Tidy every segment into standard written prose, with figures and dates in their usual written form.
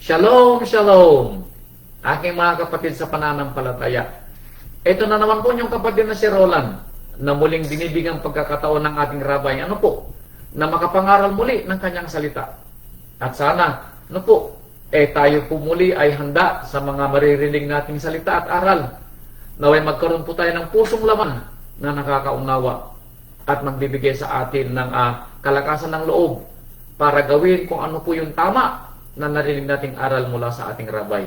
Shalom, shalom! Aking mga kapatid sa pananampalataya. Ito na naman po yung kapatid na si Roland na muling binibigang pagkakataon ng ating rabay. Ano po? Na makapangaral muli ng kanyang salita. At sana, ano po? Tayo po muli ay handa sa mga maririnig nating salita at aral. Naway magkaroon po tayo ng pusong laman na nakakaunawa at magbibigay sa atin ng kalakasan ng loob para gawin kung ano po yung tama na narinig nating aral mula sa ating rabay.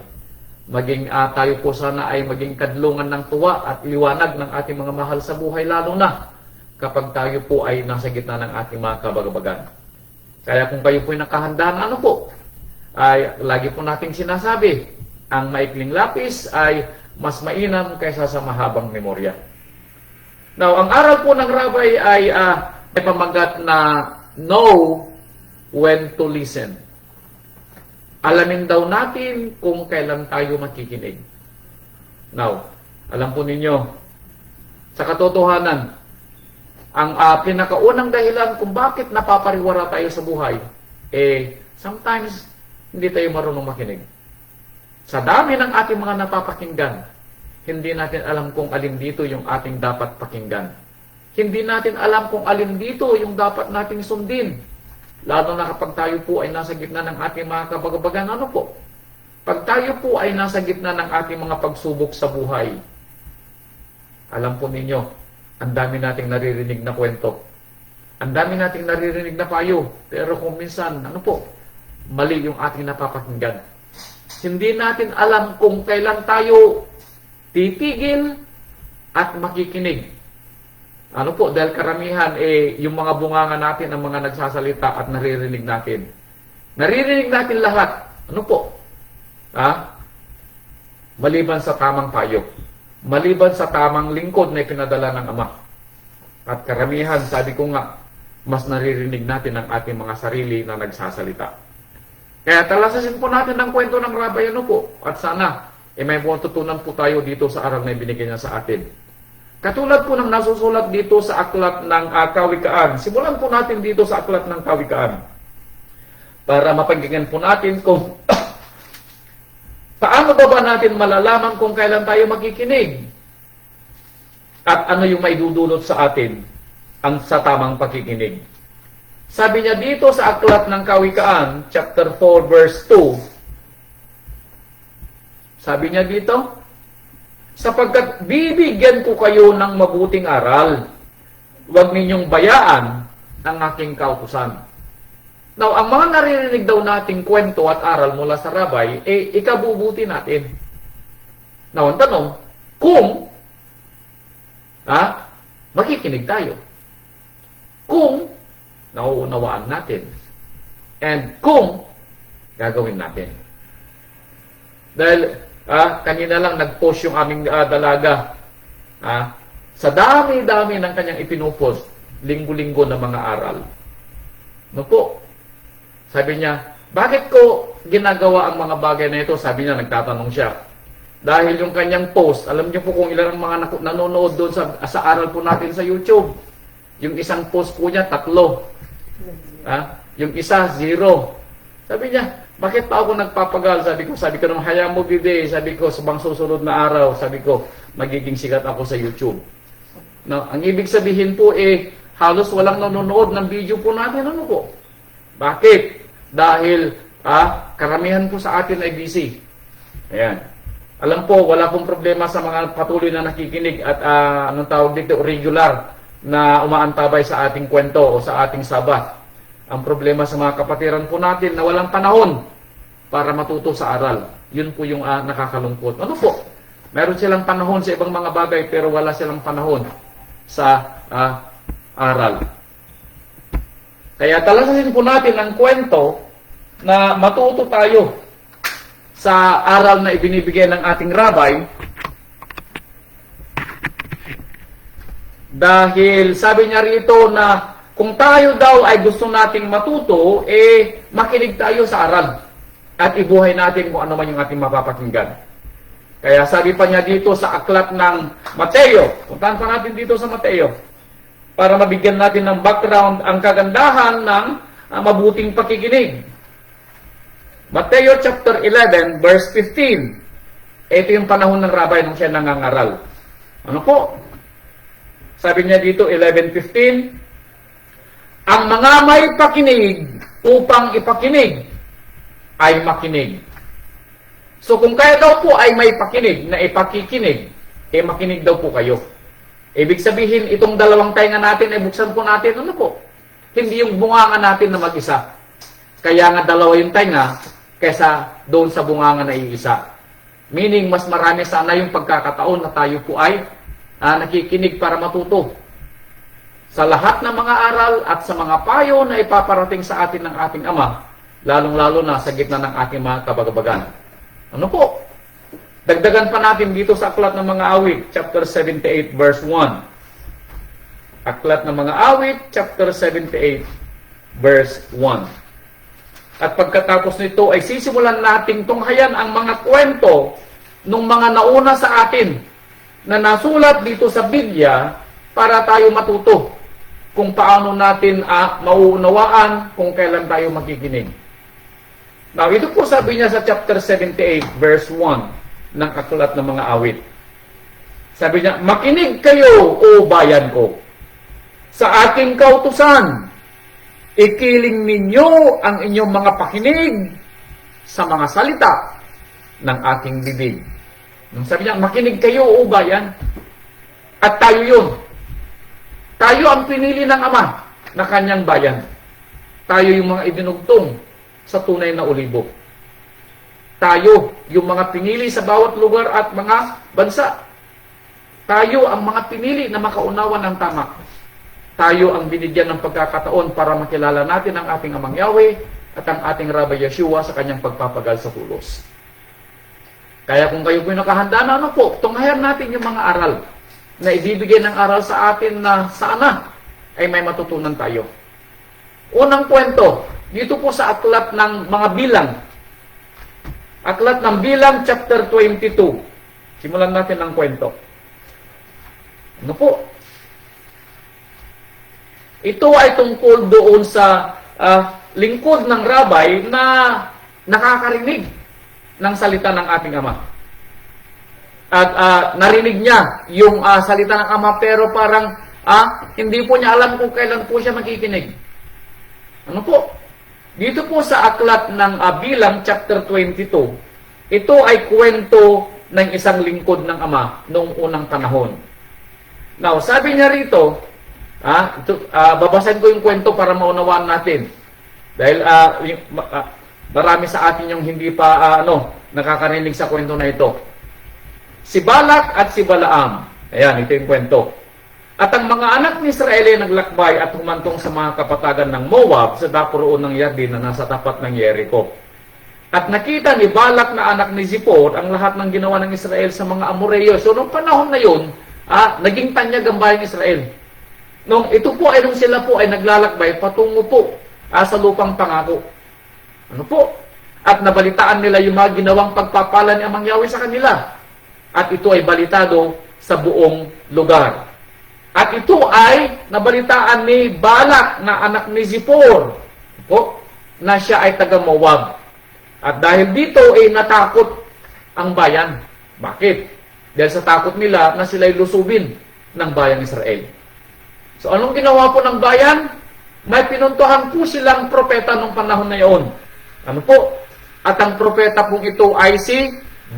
Maging tayo po sana ay maging kadlungan ng tuwa at liwanag ng ating mga mahal sa buhay, lalo na kapag tayo po ay nasa gitna ng ating mga kabagabagan. Kaya kung kayo po ay nakahanda na ay lagi po nating sinasabi, ang maikling lapis ay mas mainam kaysa sa mahabang memorya. Now, ang aral po ng rabay ay may pamagat na know when to listen. Alamin daw natin kung kailan tayo makikinig. Now, alam po ninyo, sa katotohanan, ang pinakaunang dahilan kung bakit napapariwara tayo sa buhay, sometimes hindi tayo marunong makinig. Sa dami ng ating mga napapakinggan, hindi natin alam kung alin dito yung ating dapat pakinggan. Hindi natin alam kung alin dito yung dapat nating sundin. Lalo na kapag tayo po ay nasa gitna ng ating mga kabagabagan, pag tayo po ay nasa gitna ng ating mga pagsubok sa buhay, alam po ninyo, ang dami nating naririnig na kwento. Ang dami nating naririnig na payo. Pero kung minsan, mali yung ating napapakinggan. Hindi natin alam kung kailan tayo titigil at makikinig. Dahil karamihan, yung mga bunganga natin, ang mga nagsasalita at naririnig natin. Naririnig natin lahat. Maliban sa tamang payo. Maliban sa tamang lingkod na ipinadala ng Ama. At karamihan, sabi ko nga, mas naririnig natin ang ating mga sarili na nagsasalita. Kaya talasasin po natin ang kwento ng rabay, At sana, may matutunan po tayo dito sa aral na ibinigay niya sa atin. Katulad po ng nasusulat dito sa aklat ng Kawikaan. Simulan po natin dito sa aklat ng Kawikaan. Para mapagigyan po natin kung paano ba natin malalaman kung kailan tayo makikinig. At ano yung may dudulot sa atin sa tamang pakikinig. Sabi niya dito sa aklat ng Kawikaan, chapter 4, verse 2. Sabi niya dito, sapagkat bibigyan ko kayo ng mabuting aral, huwag ninyong bayaan ang aking kautusan. Now, ang mga naririnig daw nating kwento at aral mula sa rabay, ikabubuti natin. Now, ang tanong, kung makikinig tayo, kung nauunawaan natin, and kung gagawin natin. Dahil kanina lang nag-post yung aming dalaga. Sa dami-dami ng kanyang ipinupost, linggo-linggo na mga aral. Sabi niya, bakit ko ginagawa ang mga bagay na ito? Sabi niya, nagtatanong siya. Dahil yung kanyang post, alam niyo po kung ilan ang mga nanonood doon sa aral po natin sa YouTube. Yung isang post po niya, 3. Yung isa, 0. Sabi niya, bakit pa ako nagpapagal? Sabi ko naman, hayaan mo bide. Sabi ko, sa bang susunod na araw, sabi ko, magiging sikat ako sa YouTube. Now, ang ibig sabihin po, halos walang nanonood ng video po natin. Bakit? Dahil, karamihan po sa atin ay busy. Ayan. Alam po, wala pong problema sa mga patuloy na nakikinig at, regular na umaantabay sa ating kwento o sa ating sabat. Ang problema sa mga kapatiran po natin na walang panahon para matuto sa aral. Yun po yung nakakalungkot. Meron silang panahon sa ibang mga bagay pero wala silang panahon sa aral. Kaya talasasin po natin ang kwento na matuto tayo sa aral na ibinibigay ng ating rabay. Dahil sabi niya rito na kung tayo daw ay gusto nating matuto, makinig tayo sa aral at ibuhay natin kung ano man yung ating mapapakinggan. Kaya sabi pa niya dito sa aklat ng Mateo, puntahan pa natin dito sa Mateo, para mabigyan natin ng background ang kagandahan ng mabuting pakikinig. Mateo chapter 11, verse 15. Ito yung panahon ng rabay nung siya nangangaral. Ano po? Sabi niya dito, 11:15, ang mga may pakinig upang ipakinig ay makinig. So kung kaya daw po ay may pakinig na ipakikinig, makinig daw po kayo. Ibig sabihin, itong dalawang tainga natin, buksan po natin, ano po? Hindi yung bunganga natin na mag-isa. Kaya nga dalawa yung tainga, kaysa doon sa bunganga na iisa. Meaning, mas marami sana yung pagkakataon na tayo po ay nakikinig para matuto sa lahat ng mga aral at sa mga payo na ipaparating sa atin ng ating Ama, lalong-lalo na sa gitna ng ating mga kabagabagan. Ano po? Dagdagan pa natin dito sa Aklat ng Mga Awit, chapter 78, verse 1. Aklat ng Mga Awit, chapter 78, verse 1. At pagkatapos nito ay sisimulan nating tunghayan ang mga kwento ng mga nauna sa atin na nasulat dito sa Biblia para tayo matuto kung paano natin mauunawaan kung kailan tayo makikinig. Now, ito po sabi niya sa chapter 78, verse 1 ng Aklat ng Mga Awit. Sabi niya, makinig kayo, o bayan ko, sa aking kautusan. Ikiling ninyo ang inyong mga pakinig sa mga salita ng aking bibig. Nung sabi niya, makinig kayo, o bayan. At tayo yun. Tayo ang pinili ng Ama na kanyang bayan. Tayo yung mga idinugtong sa tunay na olibo. Tayo yung mga pinili sa bawat lugar at mga bansa. Tayo ang mga pinili na makaunawa ng tama. Tayo ang binigyan ng pagkakataon para makilala natin ang ating Amang Yahweh at ang ating Rabbi Yeshua sa kanyang pagpapagal sa pulos. Kaya kung kayo po nakahanda na, ano po, tunghayan natin yung mga aral na ibibigay ng aral sa atin na sana ay may matutunan tayo. Unang kwento, dito po sa Aklat ng Mga Bilang. Aklat ng Bilang, chapter 22. Simulan natin ang kwento. Ano po? Ito ay tungkol doon sa lingkod ng rabay na nakakarinig ng salita ng ating Ama. At narinig niya yung salita ng Ama pero parang hindi po niya alam kung kailan po siya makikinig. Ano po? Dito po sa Aklat ng Bilang, chapter 22, ito ay kwento ng isang lingkod ng Ama noong unang panahon. Now, sabi niya rito, babasahin ko yung kwento para maunawaan natin. Dahil marami sa atin yung hindi pa nakakarinig sa kwento na ito. Si Balak at si Balaam. Ayan, ito yung kwento. At ang mga anak ni Israel ay naglakbay at humantong sa mga kapatagan ng Moab sa dapuroon ng Yarden na nasa tapat ng Jericho. At nakita ni Balak na anak ni Zippor ang lahat ng ginawa ng Israel sa mga Amoreo. So, noong panahon na yun, naging tanyag ang bayang Israel. Nung sila po ay naglalakbay patungo po sa lupang pangako. Ano po? At nabalitaan nila yung mga ginawang pagpapala ni Amang Yahweh sa kanila. At ito ay balitado sa buong lugar. At ito ay nabalitaan ni Balak na anak ni Zippor po, na siya ay taga Moab. At dahil dito ay natakot ang bayan. Bakit? Dahil sa takot nila na sila'y lusubin ng bayang Israel. So anong ginawa po ng bayan? May pinuntuhan po silang propeta nung panahon na iyon. Ano po? At ang propeta pong ito ay si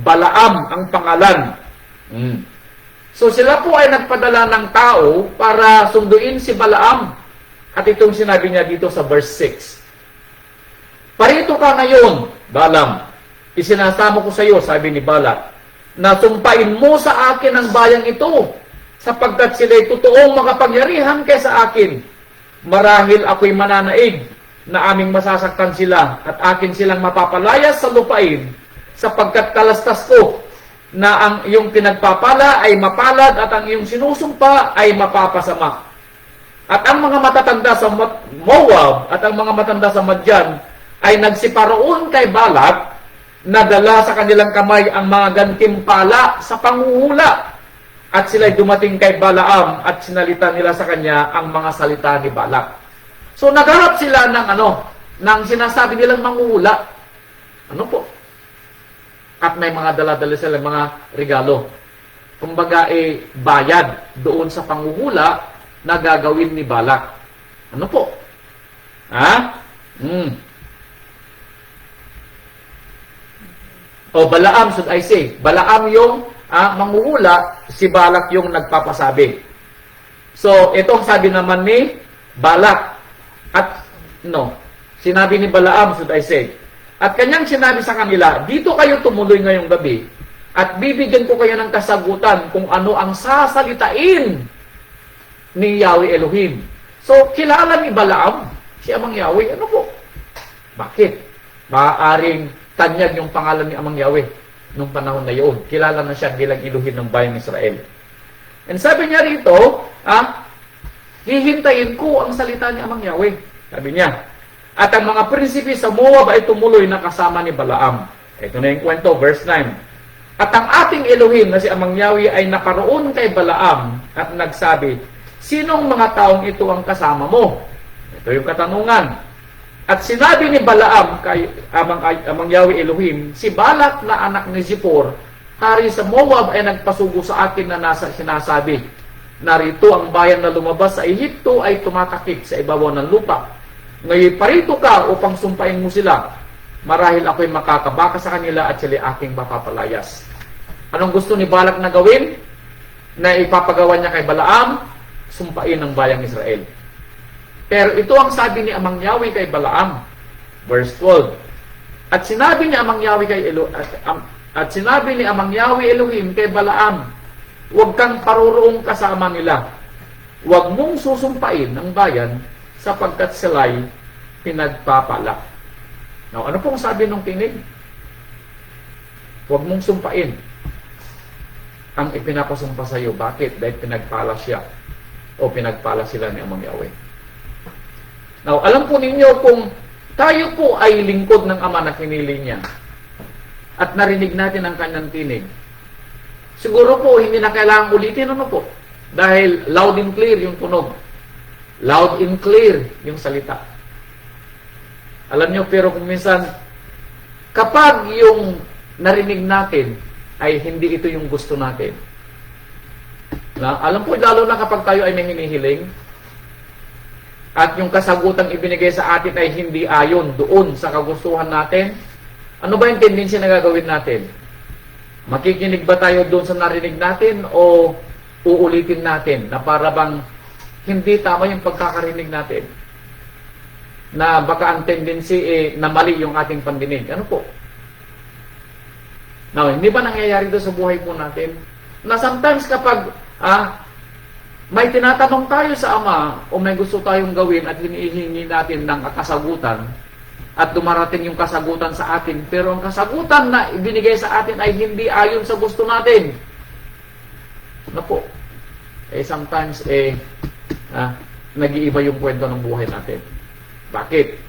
Balaam ang pangalan. So sila po ay nagpadala ng tao para sunduin si Balaam. At itong sinabi niya dito sa verse 6. Parito ka ngayon, Balaam. Isinasamo ko sa iyo, sabi ni Balak, na sumpain mo sa akin ang bayang ito, sapagkat sila'y totoong makapangyarihan kaysa akin. Marahil ako'y mananaig na aming masasaktan sila at akin silang mapapalayas sa lupain, sapagkat kalastas ko na ang iyong pinagpapala ay mapalad at ang iyong sinusumpa ay mapapasama. At ang mga matatanda sa Moab at ang mga matanda sa Madyan ay nagsiparoon kay Balak na dala sa kanilang kamay ang mga gantimpala sa panguhula. At sila'y dumating kay Balaam at sinalita nila sa kanya ang mga salita ni Balak. So nagharap sila ng sinasabi nilang manguhula. Ano po? At may mga dala-dala sila mga regalo. Kumbaga, bayad doon sa panguhula na gagawin ni Balak. Ano po? Ha? O Balaam, should I say. Balaam yung manguhula, si Balak yung nagpapasabi. So, ito ang sabi naman ni Balak. At, sinabi ni Balaam, should I say. At kanyang sinabi sa kanila, dito kayo tumuloy ngayong gabi, at bibigyan ko kayo ng kasagutan kung ano ang sasalitain ni Yahweh Elohim. So, kilala ni Balaam, si Amang Yahweh, ano po? Bakit? Maaaring tanyag yung pangalan ni Amang Yahweh nung panahon na yun. Kilala na siya bilang Elohim ng bayang Israel. And sabi niya rito, hihintayin ko ang salita ni Amang Yahweh. Sabi niya. At ang mga prinsipe sa Moab ay tumuloy na kasama ni Balaam. Ito na yung kwento, verse 9. At ang ating Elohim na si Amang Yahweh ay naparoon kay Balaam at nagsabi, sinong mga taong ito ang kasama mo? Ito yung katanungan. At sinabi ni Balaam kay Amang Yahweh Elohim, si Balak na anak ni Zippor, hari sa Moab ay nagpasugo sa akin na sinasabi, narito ang bayan na lumabas sa Ehipto ay tumatakik sa ibabaw ng lupa. Ngayon parito ka upang sumpain mo sila. Marahil ako'y makakabaka sa kanila at sila aking mapapalayas. Anong gusto ni Balak na gawin? Na ipapagawa niya kay Balaam? Sumpain ng bayang Israel. Pero ito ang sabi ni Amang Yahweh kay Balaam. Verse 12. At sinabi ni Amang Yahweh Elohim kay Balaam, huwag kang paroroong kasama nila. Huwag mong susumpain ang bayan sapagkat sila'y pinagpapala. Now, ano pong sabi nung tinig? Huwag mong sumpain ang ipinapasumpa sa iyo. Bakit? Dahil pinagpala siya o pinagpala sila ni Amang Yahweh. Now, alam po ninyo kung tayo po ay lingkod ng Ama na pinili niya at narinig natin ang kanyang tinig, siguro po hindi na kailangang ulitin po. Dahil loud and clear yung tunog. Loud and clear yung salita. Alam nyo, pero kung minsan, kapag yung narinig natin ay hindi ito yung gusto natin. Alam po, lalo na kapag tayo ay may hinihiling, at yung kasagutang ibinigay sa atin ay hindi ayon doon sa kagustuhan natin, ano ba yung tendency na gagawin natin? Makikinig ba tayo doon sa narinig natin o uulitin natin na para bang hindi tama yung pagkakarinig natin? Na baka ang tendency na mali yung ating pandinig. Ano po? Now, hindi ba nangyayari doon sa buhay po natin? Na sometimes kapag may tinatanong tayo sa Ama o may gusto tayong gawin at hinihingi natin ng kasagutan at dumarating yung kasagutan sa atin, pero ang kasagutan na ibinigay sa atin ay hindi ayon sa gusto natin. Ano po? Sometimes nag-iiba yung kwento ng buhay natin. Bakit?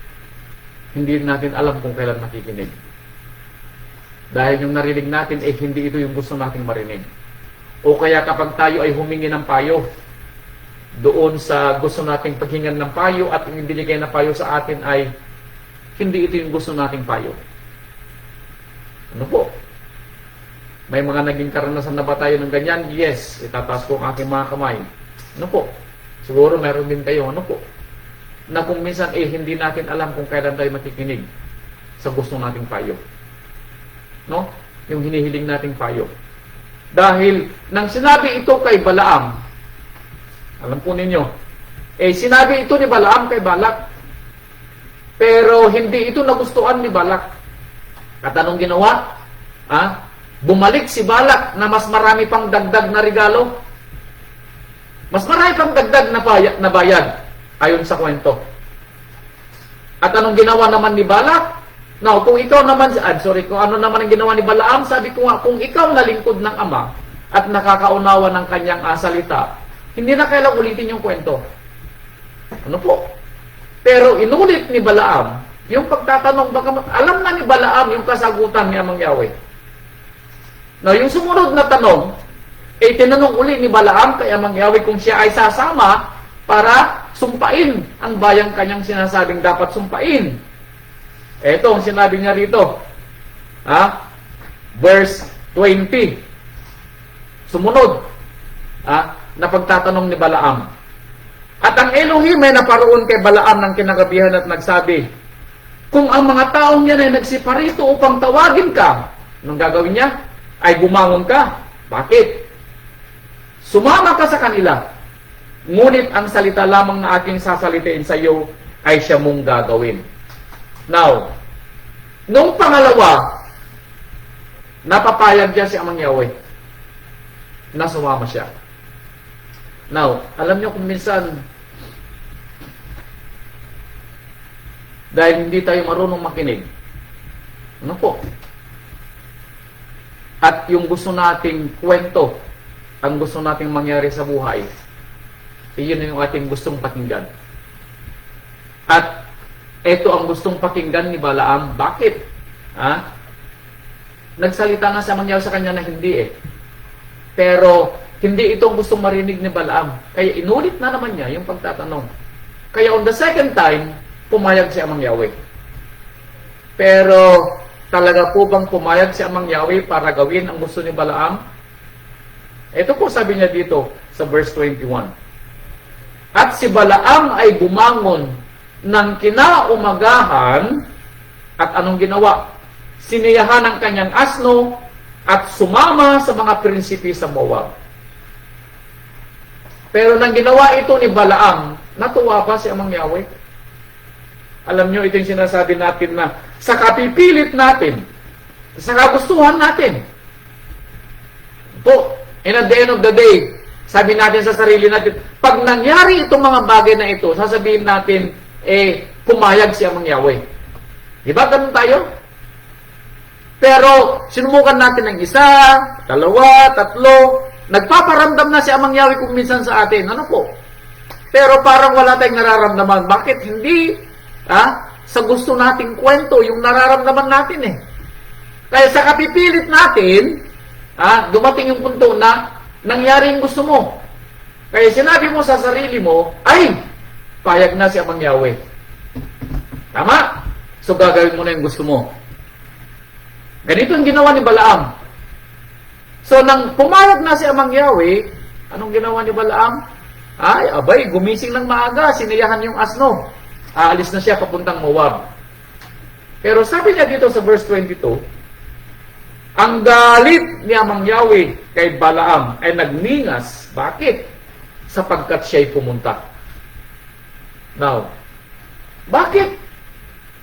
Hindi natin alam kung kailan makikinig. Dahil yung narinig natin hindi ito yung gusto nating marinig. O kaya kapag tayo ay humingi ng payo doon sa gusto nating paghingan ng payo at yung binigay na payo sa atin ay hindi ito yung gusto nating payo. Ano po? May mga naging karanasan na ba tayo ng ganyan? Yes. Itataas ko ang aking mga kamay. Ano po? Siguro meron din kayo. Ano po? Na kung minsan hindi natin alam kung kailan tayo makikinig sa gusto nating payo. No? Yung hinihiling nating payo. Dahil nang sinabi ito kay Balaam, alam po ninyo, sinabi ito ni Balaam kay Balak, pero hindi ito nagustuhan ni Balak. At anong ginawa? Bumalik si Balak na mas marami pang dagdag na regalo. Mas marami pang dagdag na bayad. Ayon sa kwento. At anong ginawa naman ni Balak? Now, kung ikaw naman, kung ano naman ang ginawa ni Balaam, sabi ko nga, kung ikaw nalingkod ng Ama at nakakaunawa ng kanyang salita, hindi na kailang ulitin yung kwento. Ano po? Pero inulit ni Balaam, yung pagtatanong, alam na ni Balaam yung kasagutan ni Amang Yahweh. Now, yung sumunod na tanong, tinanong uli ni Balaam kay Amang Yahweh kung siya ay sasama para sumpain ang bayang kanyang sinasabing dapat sumpain. Ito ang sinabi niya rito. Verse 20. Sumunod, na pagtatanong ni Balaam. At ang Elohim ay naparoon kay Balaam ng kinagabihan at nagsabi, kung ang mga taong yan ay nagsiparito upang tawagin ka, anong gagawin niya? Ay bumangon ka. Bakit? Sumama ka sa kanila. Ngunit ang salita lamang na aking sasalitain sa iyo ay siya mong gagawin. Now, nung pangalawa, napapayag niya si Amang Yahweh na sumama siya. Now, alam niyo kung minsan, dahil hindi tayo marunong makinig, ano po? At yung gusto nating kwento, ang gusto nating mangyari sa buhay, iyon yung ating gustong pakinggan. At ito ang gustong pakinggan ni Balaam. Bakit? Nagsalita na sa mangyaw sa kanya na hindi Pero hindi ito ang gustong marinig ni Balaam. Kaya inulit na naman niya yung pagtatanong. Kaya on the second time, pumayag si Amang Yahweh. Pero talaga po bang pumayag si Amang Yahweh para gawin ang gusto ni Balaam? Ito po sabi niya dito sa verse 21. At si Balaam ay bumangon ng kinaumagahan at anong ginawa? Siniyahan ang kanyang asno at sumama sa mga prinsipi sa Moab. Pero nang ginawa ito ni Balaam, natuwa pa si Amang Yahweh. Alam nyo, ito yung sinasabi natin na sa kapipilit natin, sa kagustuhan natin. Po, and at the end of the day, sabi natin sa sarili natin, pag nangyari itong mga bagay na ito, sasabihin natin, pumayag si Amang Yahweh. Diba ganun tayo? Pero, sinumukan natin ng isa, dalawa, tatlo, nagpaparamdam na si Amang Yahweh kung minsan sa atin. Ano po? Pero parang wala tayong nararamdaman. Bakit hindi, sa gusto nating kwento, yung nararamdaman natin Kaya sa kapipilit natin, dumating yung punto na nangyari yung gusto mo. Kaya sinabi mo sa sarili mo, ay, payag na si Amang Yahweh. Tama? So gagawin mo na yung gusto mo. Ganito yung ginawa ni Balaam. So nang pumayag na si Amang Yahweh, anong ginawa ni Balaam? Ay, abay, gumising ng maaga, siniyahan yung asno. Aalis na siya papuntang Moab. Pero sabi niya dito sa verse 22, ang galit ni Amang Yahweh kay Balaam ay nagningas. Bakit? Sapagkat siya'y pumunta. Now, bakit?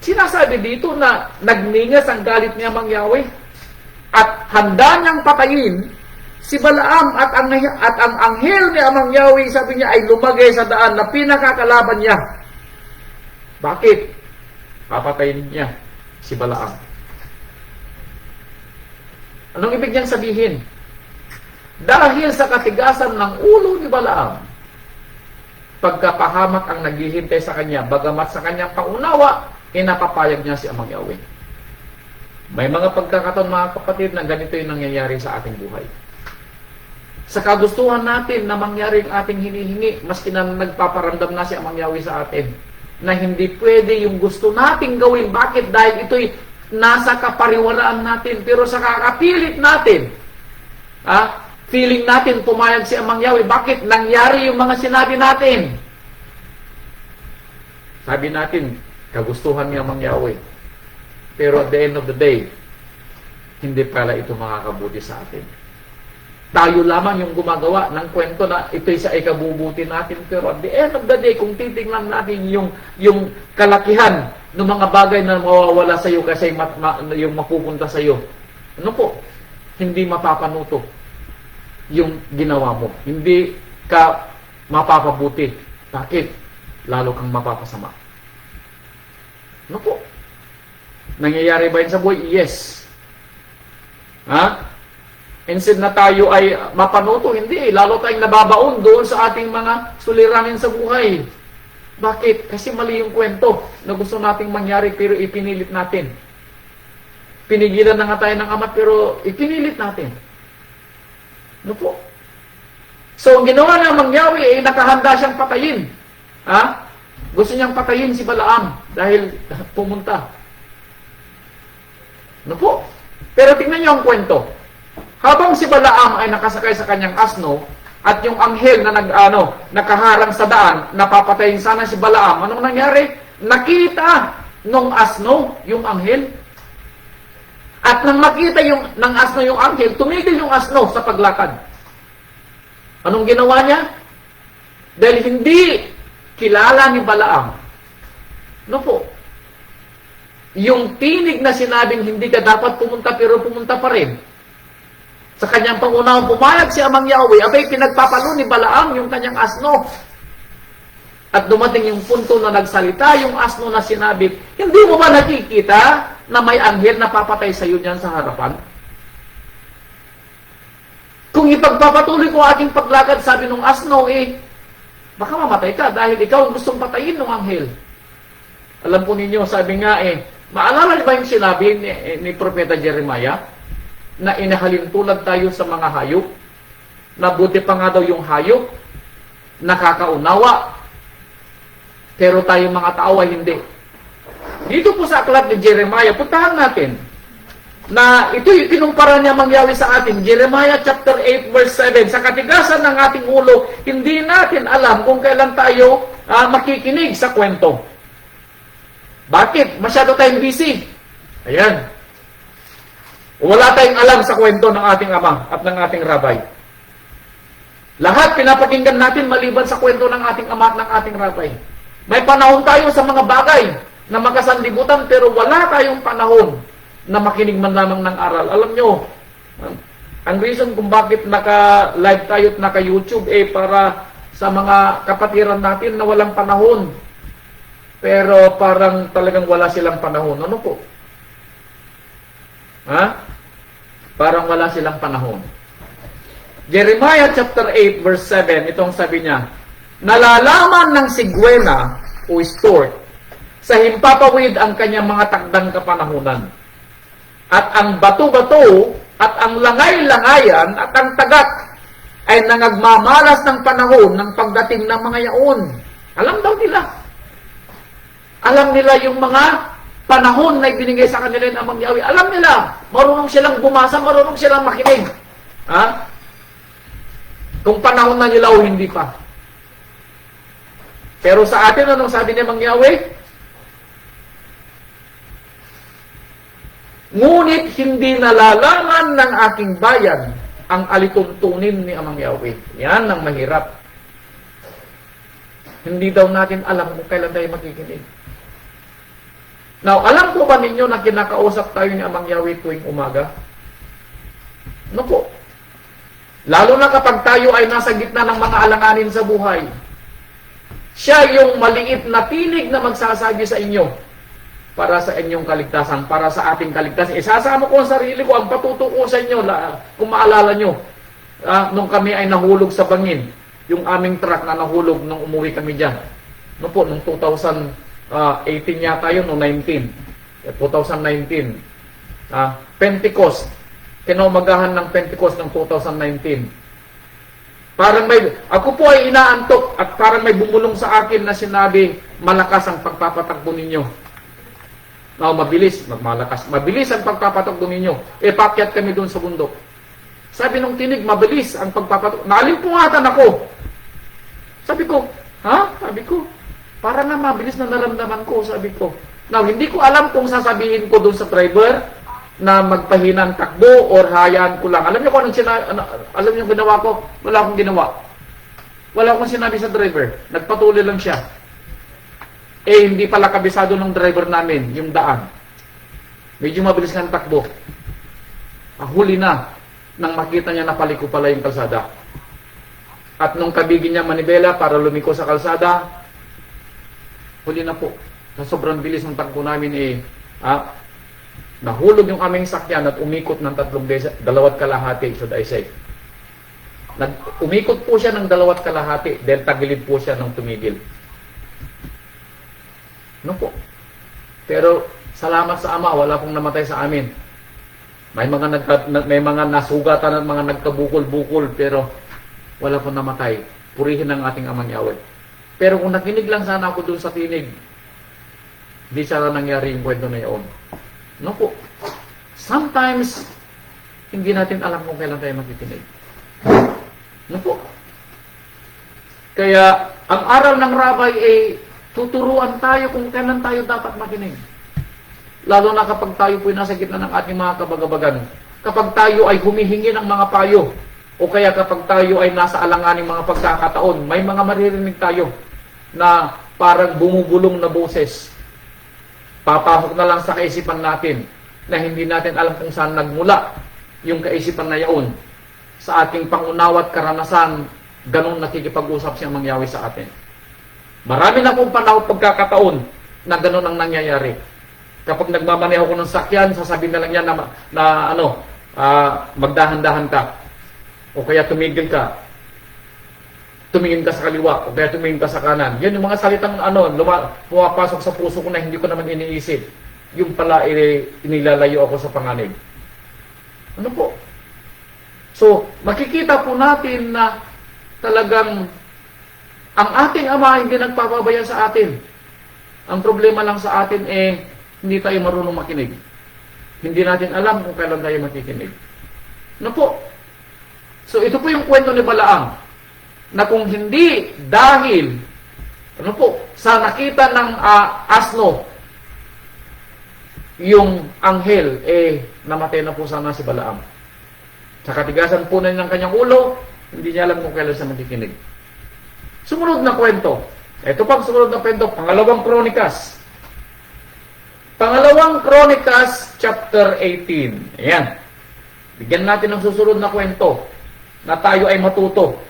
Sinasabi dito na nagningas ang galit ni Amang Yahweh at handa niyang patayin si Balaam at ang anghel ni Amang Yahweh, sabi niya, ay lumagay sa daan na pinakakalaban niya. Bakit? Papatayin niya si Balaam. Anong ibig niyang sabihin? Dahil sa katigasan ng ulo ni Balaam, pagkapahamak ang naghihintay sa kanya, bagamat sa kanyang pangunawa, napapayag niya si Amang Yahweh. May mga pagkakataon, mga kapatid, na ganito yung nangyayari sa ating buhay. Sa kagustuhan natin na mangyari ang ating hinihingi, maski na nagpaparamdam na si Amang Yahweh sa atin, na hindi pwede yung gusto nating gawin. Bakit? Dahil ito'y nasa kapariwaraan natin. Pero sa kakapilit natin, feeling natin pumayag si Amang Yahweh. Bakit? Nangyari yung mga sinabi natin. Sabi natin, kagustuhan ni Amang Yahweh. Pero at the end of the day, hindi pala ito makakabuti sa atin. Tayo lamang yung gumagawa ng kwento na ito'y sa ikabubuti natin. Pero at the end of the day, kung titingnan natin yung kalakihan ng mga bagay na mawawala sa iyo kasi yung mapupunta sa iyo, ano po? Hindi mapapanuto yung ginawa mo. Hindi ka mapapabuti. Bakit? Lalo kang mapapasama. Ano po? Nangyayari ba yun sa buhay? Yes. Instead na tayo ay mapanuto, hindi. Lalo tayong nababaon doon sa ating mga suliranin sa buhay. Bakit? Kasi mali yung kwento na gusto nating mangyari pero ipinilit natin. Pinigilan na nga tayo ng amat pero ipinilit natin. Ano po? So, ang ginawa ng Amang Yahweh ay nakahanda siyang patayin. Gusto niyang patayin si Balaam dahil pumunta. Ano po? Pero tingnan niyo ang kwento. Habang si Balaam ay nakasakay sa kanyang asno, at yung anghel na nakaharang sa daan, napapatayin sana si Balaam, anong nangyari? Nakita nung asno yung anghel. At nang makita ng asno yung anghel, tumigil yung asno sa paglakad. Anong ginawa niya? Dahil hindi kilala ni Balaam. No po. Yung tinig na sinabing hindi ka dapat pumunta pero pumunta pa rin. Sa kanyang pangunahang pumayag si Amang Yahweh, abay pinagpapalo ni Balaam yung kanyang asno. At dumating yung punto na nagsalita yung asno na sinabi, hindi mo ba nakikita na may anghel na papatay sa iyo dyan sa harapan? Kung ipagpapatuloy ko aking paglakad, sabi nung asno, baka mamatay ka dahil ikaw ang gustong patayin ng anghel. Alam po ninyo, sabi nga maalala ba yung sinabi ni Propeta Jeremiah? Na inahalin tulad tayo sa mga hayop, na buti pa nga daw yung hayop, nakakaunawa, pero tayo mga tao ay hindi. Dito po sa aklat ni Jeremiah, puntahan natin, na ito yung kinumpara niya mangyari sa atin, Jeremiah chapter 8 verse 7, sa katigasan ng ating ulo, hindi natin alam kung kailan tayo makikinig sa kwento. Bakit? Masyado tayong busy. Ayan. Wala tayong alam sa kwento ng ating ama at ng ating rabay. Lahat pinapakinggan natin maliban sa kwento ng ating ama at ng ating rabay. May panahon tayo sa mga bagay na makasanlibutan pero wala tayong panahon na makinig man lamang ng aral. Alam nyo, ang reason kung bakit naka-live tayo at naka-YouTube para sa mga kapatiran natin na walang panahon. Pero parang talagang wala silang panahon. Ano po? Ha? Parang wala silang panahon. Jeremiah chapter 8 verse 7, itong sabi niya, nalalaman ng sigwena o stork sa himpapawid ang kanyang mga takdang kapanahunan. At ang bato-bato at ang langay-langayan at ang tagat ay nangagmamalas ng panahon ng pagdating ng mga yaon. Alam daw nila. Alam nila yung mga panahon na ibinigay sa kanila ng Amang Yahweh. Alam nila, marunong silang bumasa, marunong silang makinig. Ha? Kung panahon na nila o hindi pa. Pero sa atin, anong sabi ni Amang Yahweh? Ngunit hindi nalalaman ng aking bayan ang alituntunin ni Amang Yahweh. Yan ang mahirap. Hindi daw natin alam kung kailan tayo makikinig. Now, alam po ba ninyo na kinakausap tayo ni Amang Yahweh tuwing umaga? Ano po? Lalo na kapag tayo ay nasa gitna ng mga alanganin sa buhay. Siya yung maliit na tinig na magsasabi sa inyo para sa inyong kaligtasan, para sa ating kaligtasan. Isasama ko ang sarili ko, ang patuto ko sa inyo, kung maalala nyo, nung kami ay nahulog sa bangin, yung aming truck na nahulog nung umuwi kami dyan. Ano po, nung 2018 yata yun, no 2019. Pentecost. Kinaumagahan ng Pentecost ng 2019. Ako po ay inaantok at parang may bumulong sa akin na sinabi, malakas ang pagpapatakbo ninyo. Mabilis, malakas. Mabilis ang pagpapatakbo ninyo. Pakyat kami doon sa bundok. Sabi nung tinig, mabilis ang pagpapatakbo. Naalimpungatan ako. Sabi ko, Sabi ko, para na mabilis na naramdaman ko, sabi ko. Now, hindi ko alam kung sasabihin ko doon sa driver na magpahinang takbo or hayaan ko lang. Alam niyo kung alam niyo ginawa ko? Wala akong ginawa. Wala akong sinabi sa driver. Nagpatuloy lang siya. Hindi pala kabisado ng driver namin yung daan. Medyo mabilis ng takbo. Huli na nang makita niya na paliko pala yung kalsada. At nung kabigin niya manibela para lumiko sa kalsada, huli na po. Sa sobrang bilis ng takbo namin nahulog yung aming sakyan at umikot ng 3 beses, 2 kalahati, should I say. Umikot po siya ng 2 kalahati dahil tagilid po siya ng tumigil. No po. Pero salamat sa Ama, wala pong namatay sa amin. May mga nasugatan at mga nagkabukol-bukol pero wala pong namatay. Purihin ang ating Amang Yahweh. Pero kung nakinig lang sana ako doon sa tinig, di sana nangyari yung kwento na yun. No po. sometimes, hindi natin alam kung kailan tayo makikinig. Ano po? Kaya, ang aral ng rabay ay tuturuan tayo kung kailan tayo dapat makinig. Lalo na kapag tayo po'y nasa gitna ng ating mga kabagabagan. Kapag tayo ay humihingi ng mga payo, o kaya kapag tayo ay nasa alanganing mga pagkakataon, may mga maririnig tayo na parang bumubulong na boses. Papasok na lang sa kaisipan natin na hindi natin alam kung saan nagmula yung kaisipan na yaon. Sa ating pangunawa at karanasan, ganun nakikipag-usap siyang mangyawi sa atin. Marami na pong panahon pagkakataon na ganun ang nangyayari. Kapag nagmamaneho ko ng sakyan, sasabihin na lang yan magdahan-dahan ka. O kaya tumigil ka. Tumingin ka sa kaliwa. O kaya tumingin ka sa kanan. Yan yung mga salitang pumapasok sa puso ko na hindi ko naman iniisip. Yung pala inilalayo ako sa panganib. Ano po? So, makikita po natin na talagang ang ating Ama hindi nagpapabayaan sa atin. Ang problema lang sa atin hindi tayo marunong makinig. Hindi natin alam kung kailan tayo makikinig. Ano po? So, ito po yung kwento ni Balaam na kung hindi dahil sa nakita ng asno yung anghel, namatay na po sana si Balaam. Sa katigasan po na ng kanyang ulo, hindi niya alam kung kailan siya makikinig. Sumunod na kwento. Ito pang sumunod na kwento, Pangalawang Kronikas. Pangalawang Kronikas, chapter 18. Ayan. Bigyan natin ng susunod na kwento na tayo ay matuto.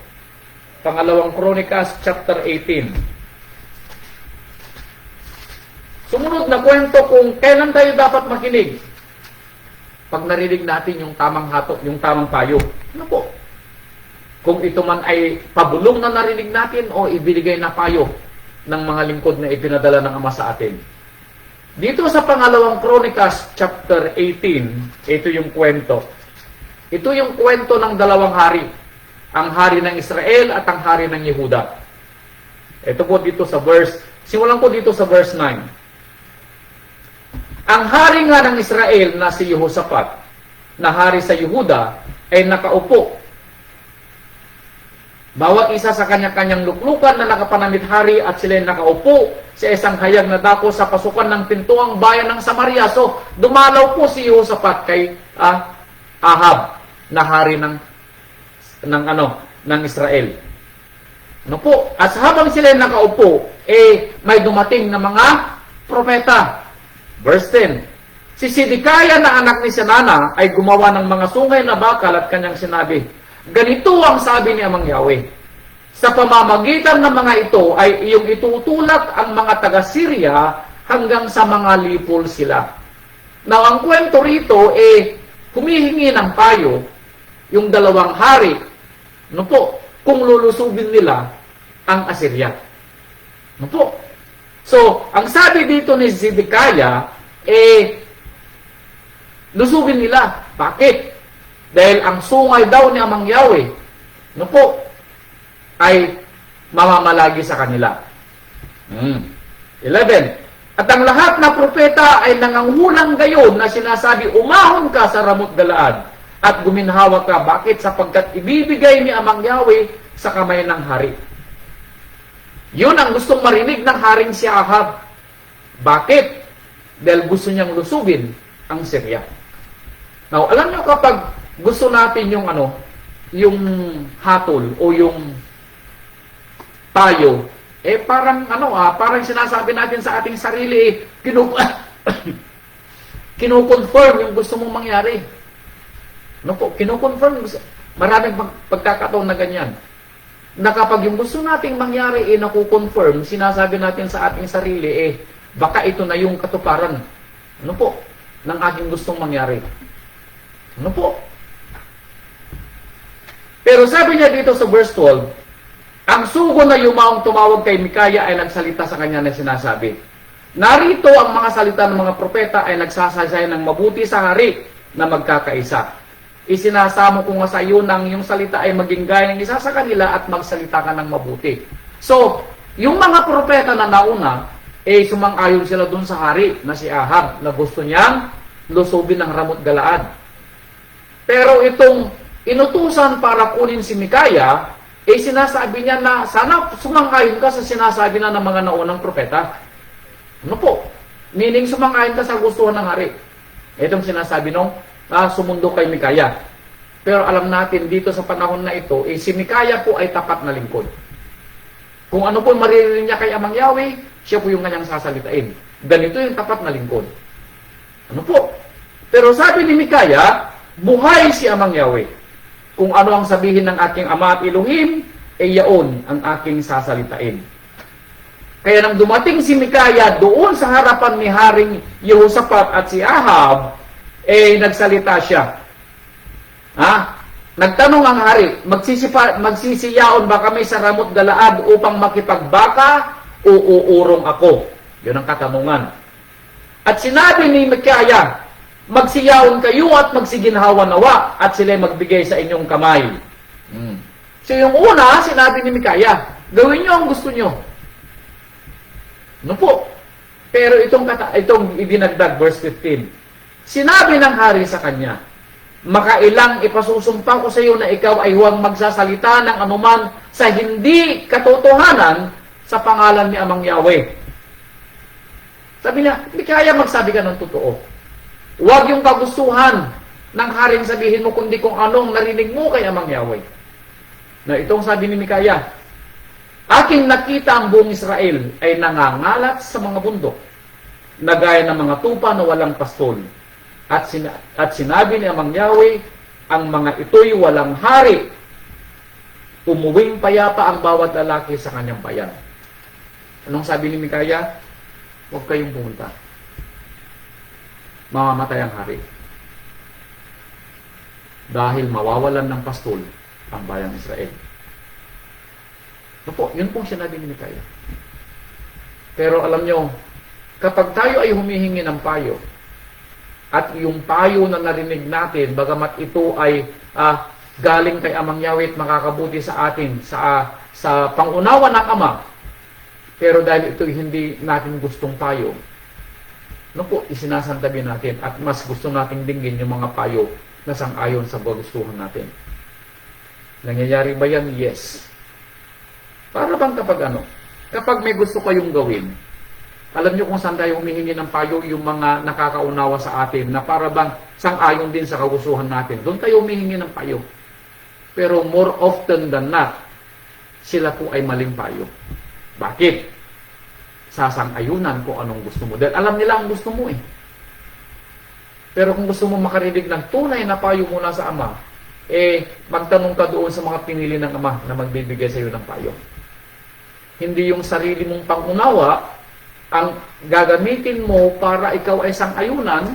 Pangalawang Kronikas, chapter 18. Sumunod na kwento kung kailan tayo dapat makinig. Pag narinig natin yung tamang hatok, yung tamang payo. Ano po? Kung ito man ay pabulong na narinig natin o ibinigay na payo ng mga lingkod na ipinadala ng Ama sa atin. Dito sa Pangalawang Kronikas, chapter 18, ito yung kwento. Ito yung kwento ng dalawang hari. Ang hari ng Israel at ang hari ng Yehuda. Ito po dito sa simulan ko dito sa verse 9. Ang hari nga ng Israel na si Jehoshaphat, na hari sa Yehuda, ay nakaupo. Bawat isa sa kanya-kanyang luklukan na nakapanamit hari at sila ay nakaupo sa isang hayag na dako sa pasukan ng pintuang bayan ng Samaria. So, dumalaw po si Jehoshaphat kay Ahab, na hari ng Israel. Ano po? At habang sila ay nakaupo, may dumating na mga propeta. Verse 10, si Sidikaya na anak ni Senana ay gumawa ng mga sungay na bakal at kanyang sinabi, ganito ang sabi ni Amang Yahweh, sa pamamagitan ng mga ito ay iyong itutulak ang mga taga-Syria hanggang sa mga lipol sila. Now, ang kwento rito humihingi ng payo yung dalawang hari, kung lulusubin nila ang Assyria. So, ang sabi dito ni Zedekiah, lusubin nila. Bakit? Dahil ang sungay daw ni Amang Yahweh, ay mamamalagi sa kanila. 11. At ang lahat na propeta ay nanganghulang gayon na sinasabi, umahon ka sa Ramot Galaad at guminhawa ka. Bakit? Sapagkat ibibigay ni Amang Yahweh sa kamay ng hari. Yun ang gustong marinig ng haring si Ahab. Bakit? Dahil gusto niyang lusubin ang Syria. Now, alam niyo kapag gusto natin yung hatol o yung payo, parang sinasabi natin sa ating sarili, kinukonfirm yung gusto mong mangyari. Kinukonfirm. Maraming pagkakataon na ganyan. Na kapag yung gusto nating mangyari nakukonfirm, sinasabi natin sa ating sarili, baka ito na yung katuparan ng aking gustong mangyari. Pero sabi niya dito sa verse 12, ang sugo na yumaong tumawag kay Mikaya ay nagsalita sa kanya na sinasabi, narito ang mga salita ng mga propeta ay nagsasasay ng mabuti sa hari na magkakaisa. Isinasamo ko nga sa iyo nang yung salita ay maging gaya ng isa sa kanila at magsalita ka ng mabuti. So, yung mga propeta na nauna, sumang-ayon sila dun sa hari na si Ahab na gusto niyang lusubin ng Ramot Galaad. Pero itong inutusan para kunin si Mikaya, sinasabi niya na sana sumang-ayon ka sa sinasabi na ng mga naunang propeta. Ano po? Meaning sumang-ayon ka sa gustuhan ng hari. Itong sinasabi nung sumundo kay Mikaya. Pero alam natin dito sa panahon na ito, si Mikaya po ay tapat na lingkod. Kung ano po maririnig niya kay Amang Yahweh, siya po yung kanyang sasalitain. Ganito yung tapat na lingkod. Ano po? Pero sabi ni Mikaya, buhay si Amang Yahweh. Kung ano ang sabihin ng aking Ama at Elohim, yaon ang aking sasalitain. Kaya nang dumating si Mikaya doon sa harapan ni Haring Yehoshaphat at si Ahab, nagsalita siya. Nagtanong ang hari, magsisiyaon ba kami sa Ramot Galaad upang makipagbaka o uurong ako? Yun ang katanungan. At sinabi ni Mikaya, magsiyaon kayo at magsiginhawa nawa at sila'y magbigay sa inyong kamay. So yung una, sinabi ni Mikaya, gawin nyo ang gusto nyo. Ano po? Pero itong idinagdag, verse 15. Sinabi ng hari sa kanya, makailang ipasusumpa ko sa iyo na ikaw ay huwag magsasalita ng anuman sa hindi katotohanan sa pangalan ni Amang Yahweh. Sabi niya, hindi kaya magsabi ka ng totoo. Huwag yung kagustuhan ng haring sabihin mo kundi kung anong narinig mo kay Amang Yahweh. Na itong sabi ni Mikaya, aking nakita ang buong Israel ay nangangalat sa mga bundok, na gaya ng mga tupa na walang pastol. At sinabi ni Amang Yahweh, ang mga ito'y walang hari. Umuwing payapa ang bawat lalaki sa kanyang bayan. Anong sabi ni Mikaya? Huwag kayong pumunta. Mamamatay ang hari. Dahil mawawalan ng pastol ang bayang Israel. Yun pong sinabi ni Mikaya. Pero alam nyo, kapag tayo ay humihingi ng payo, at yung payo na narinig natin, bagamat ito ay galing kay Amang Yahweh at makakabuti sa atin, sa pangunawa ng Ama, pero dahil ito hindi natin gustong payo, isinasantabi natin at mas gusto nating dinggin yung mga payo na sang-ayon sa gustuhan natin. Nangyayari ba yan? Yes. Para bang kapag may gusto kayong gawin, alam nyo kung saan tayo humihingi ng payo, yung mga nakakaunawa sa atin na para bang sang-ayon din sa kagustuhan natin. Doon tayo humihingi ng payo. Pero more often than not, sila po ay maling payo. Bakit? Sasang-ayunan kung anong gusto mo. Dahil alam nila ang gusto mo eh. Pero kung gusto mo makarinig ng tunay na payo mula sa Ama, magtanong ka doon sa mga pinili ng Ama na magbibigay sa iyo ng payo. Hindi yung sarili mong pangunawa ang gagamitin mo para ikaw ay sang-ayunan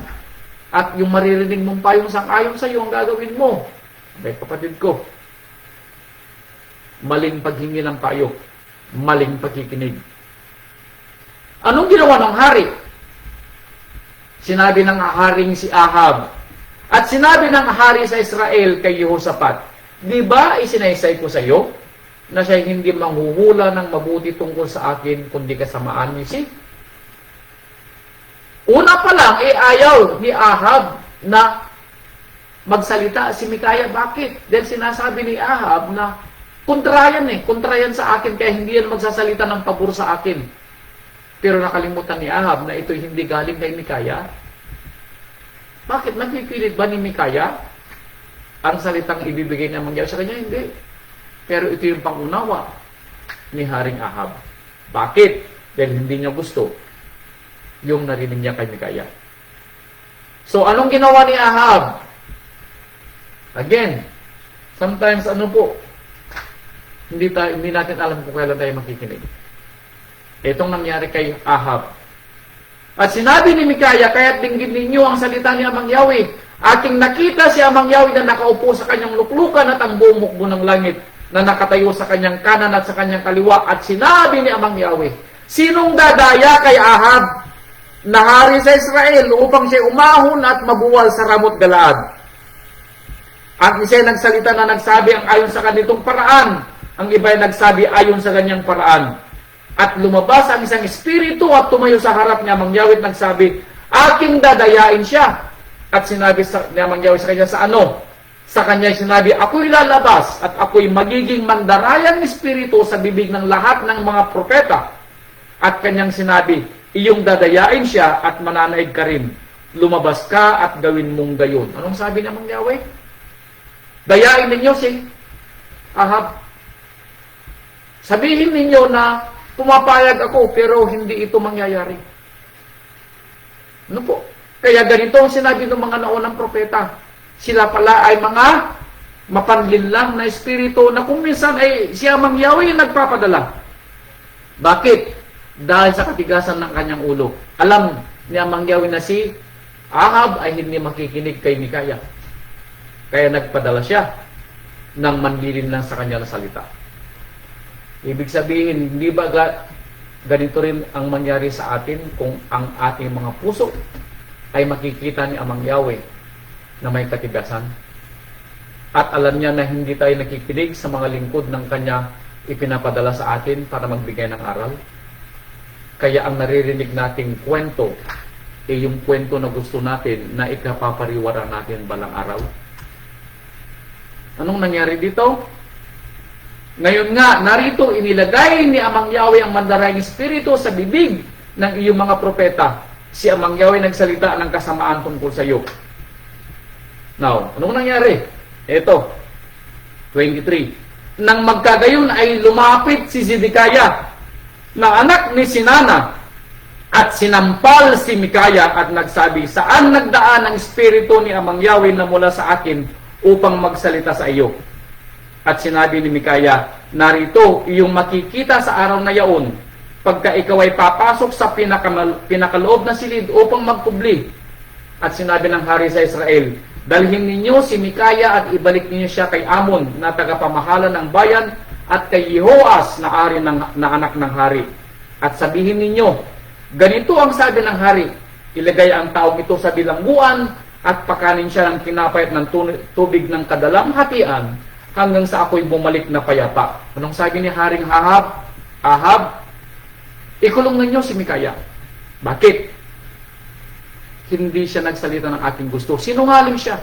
at yung maririnig mong payong sang-ayon sa iyo ang gagawin mo. Okay, kapatid ko, maling paghingi ng payo, maling pagkikinig. Anong ginawa ng hari? Sinabi ng haring si Ahab, at sinabi ng hari sa Israel kay Yehoshaphat, di ba isinaysay ko sa iyo na siya hindi manghuhula ng mabuti tungkol sa akin kundi kasamaan ni si? Una pa lang, ayaw ni Ahab na magsalita si Mikaya. Bakit? Dahil sinasabi ni Ahab na kontrayan sa akin, kaya hindi yan magsasalita ng pabor sa akin. Pero nakalimutan ni Ahab na ito'y hindi galing kay Mikaya. Bakit? Nagpipilit ba ni Mikaya ang salitang ibibigay ng mangyari sa kanya? Hindi. Pero ito yung pangunawa ni Haring Ahab. Bakit? Dahil hindi niya gusto yung narinig niya kay Mikaya. So, anong ginawa ni Ahab? Again, sometimes hindi natin alam kung kailan tayo makikinig. Itong nangyari kay Ahab. At sinabi ni Mikaya, kaya't dinggin ninyo ang salita ni Amang Yahweh. Aking nakita si Amang Yahweh na nakaupo sa kanyang luklukan at ang buong mukbo ng langit na nakatayo sa kanyang kanan at sa kanyang kaliwa. At sinabi ni Amang Yahweh, sinong dadaya kay Ahab na hari sa Israel upang siya umahon at mabuwal sa Ramot Galaad? Ang isa nagsalita na nagsabi ang ayon sa kanitong paraan, ang iba ay nagsabi ayon sa kanyang paraan. At lumabas ang isang espiritu at tumayo sa harap niya, Amang Yahweh, nagsabi, aking dadayain siya. At sinabi ni Amang Yahweh sa kanya sa ano? Sa kanya sinabi, ako'y lalabas at ako'y magiging mandarayang espiritu sa bibig ng lahat ng mga propeta. At kanyang sinabi, iyong dadayain siya at mananaig ka rin. Lumabas ka at gawin mong gayon. Anong sabi ni Amang Yahweh? Dayain ninyo si Ahab. Sabihin ninyo na pumapayag ako pero hindi ito mangyayari. Ano po? Kaya ganito ang sinabi ng mga naunang propeta. Sila pala ay mga mapanlinlang na espiritu na kung minsan ay si Amang Yahweh yung nagpapadala. Bakit? Dahil sa katigasan ng kanyang ulo. Alam ni Amang Yahweh na si Ahab ay hindi makikinig kay Mikaya. Kaya nagpadala siya ng manlilin lang sa kanya na salita. Ibig sabihin, hindi ba ganito rin ang mangyari sa atin kung ang ating mga puso ay makikita ni Amang Yahweh na may katigasan? At alam niya na hindi tayo nakikinig sa mga lingkod ng kanya ipinapadala sa atin para magbigay ng aral. Kaya ang naririnig nating kwento ay yung kwento na gusto natin na ikapapariwara natin balang araw. Anong nangyari dito? Ngayon nga, narito inilagay ni Amang Yahweh ang mandarayang espiritu sa bibig ng iyong mga propeta. Si Amang Yahweh nagsalita ng kasamaan tungkol sa iyo. Now, anong nangyari? Ito, 23. Nang magkagayon ay lumapit si Zedekiah na anak ni Sinana at sinampal si Mikaya at nagsabi, saan nagdaan ang espiritu ni Amang Yahweh na mula sa akin upang magsalita sa iyo? At sinabi ni Mikaya, narito iyong makikita sa araw na yaon, pagka ikaw ay papasok sa pinakaloob na silid upang magpubli. At sinabi ng hari sa Israel, dalhin ninyo si Mikaya at ibalik ninyo siya kay Amon na tagapamahala ng bayan at kay Jehoas na ari na anak ng hari. At sabihin ninyo, ganito ang sabi ng hari, ilagay ang taong ito sa bilangguan at pakanin siya ng kinapay at ng tubig ng kadalamhatian hanggang sa ako'y bumalik na payapa. Anong sabi ni Haring Ahab? Ahab, ikulong ninyo si Mikaya. Bakit? Hindi siya nagsalita ng aking gusto. Sinungaling siya.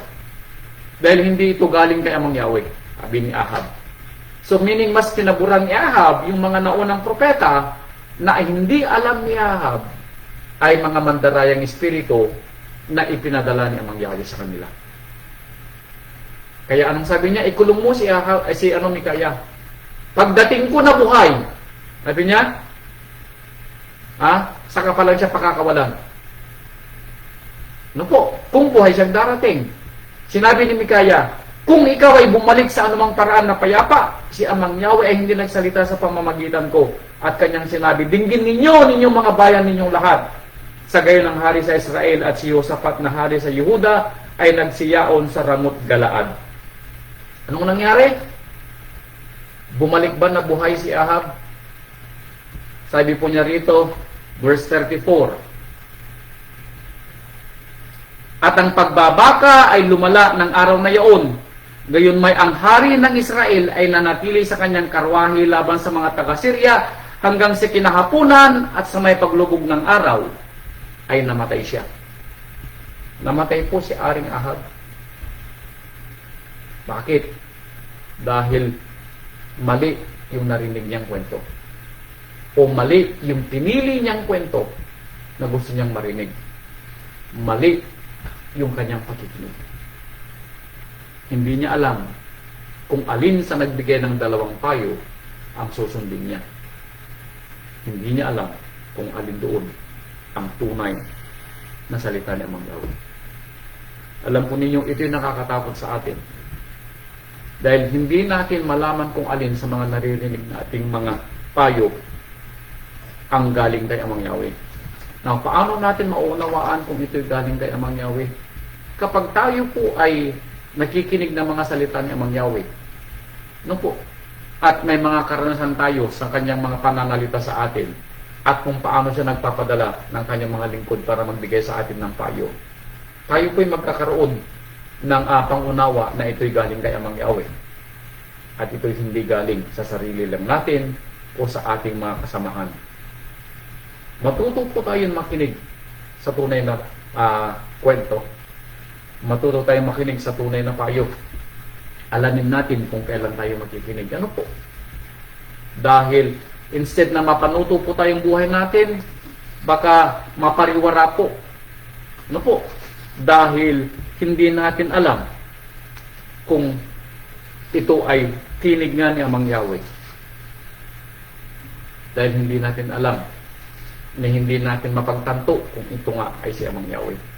Dahil hindi ito galing kay Amang Yahweh, sabi ni Ahab. So meaning mas pinaburan ni Ahab yung mga naunang propeta na hindi alam ni Ahab ay mga mandarayang espiritu na ipinadala ni Amang Yahweh sa kanila. Kaya anong sabi niya? Ikulong mo si Mikaya. Pagdating ko na buhay, sabi niya, saka pa lang siya pakakawalan. Ano po? Kung buhay siyang darating. Sinabi ni Mikaya, kung ikaw ay bumalik sa anumang paraan na payapa, si Amang Yahweh ay hindi nagsalita sa pamamagitan ko. At kanyang sinabi, dinggin ninyong mga bayan ninyong lahat. Sa gayon ng hari sa Israel at si Josaphat na hari sa Yehuda ay nagsiyaon sa Ramot Galaad. Anong nangyari? Bumalik ba na buhay si Ahab? Sabi po niya rito, verse 34. At ang pagbabaka ay lumala ng araw na yaon. Gayon may ang hari ng Israel ay nanatili sa kanyang karwahe laban sa mga taga-Syria hanggang sa kinahapunan at sa may paglubog ng araw ay namatay siya. Namatay po si Haring Ahab. Bakit? Dahil mali yung narinig niyang kwento. O mali yung pinili niyang kwento na gusto niyang marinig. Mali yung kanyang pakikinig. Hindi niya alam kung alin sa nagbigay ng 2 payo ang susundin niya. Hindi niya alam kung alin doon ang tunay na salita ni Amang Yahweh. Alam po ninyo, ito yung nakakatakot sa atin. Dahil hindi natin malaman kung alin sa mga naririnig nating mga payo ang galing kay Amang Yahweh. Now, paano natin maunawaan kung ito'y galing kay Amang Yahweh? Kapag tayo po ay nakikinig ng mga salita ni Amang Yahweh, no po, at may mga karanasan tayo sa kanyang mga pananalita sa atin, at kung paano siya nagpapadala ng kanyang mga lingkod para magbigay sa atin ng payo, tayo po'y magkakaroon ng pangunawa na ito'y galing kay Amang Yahweh. At ito'y hindi galing sa sarili lang natin o sa ating mga kasamahan. Matuto po tayong makinig sa tunay na kwento. Matuto tayong makinig sa tunay na payo. Alamin natin kung kailan tayo makikinig. Ano po? Dahil instead na mapanuto po tayong buhay natin, baka mapariwara po. Ano po? Dahil hindi natin alam kung ito ay tinig nga ni Amang Yahweh. Dahil hindi natin alam na hindi natin mapagtanto kung ito nga ay si Amang Yahweh.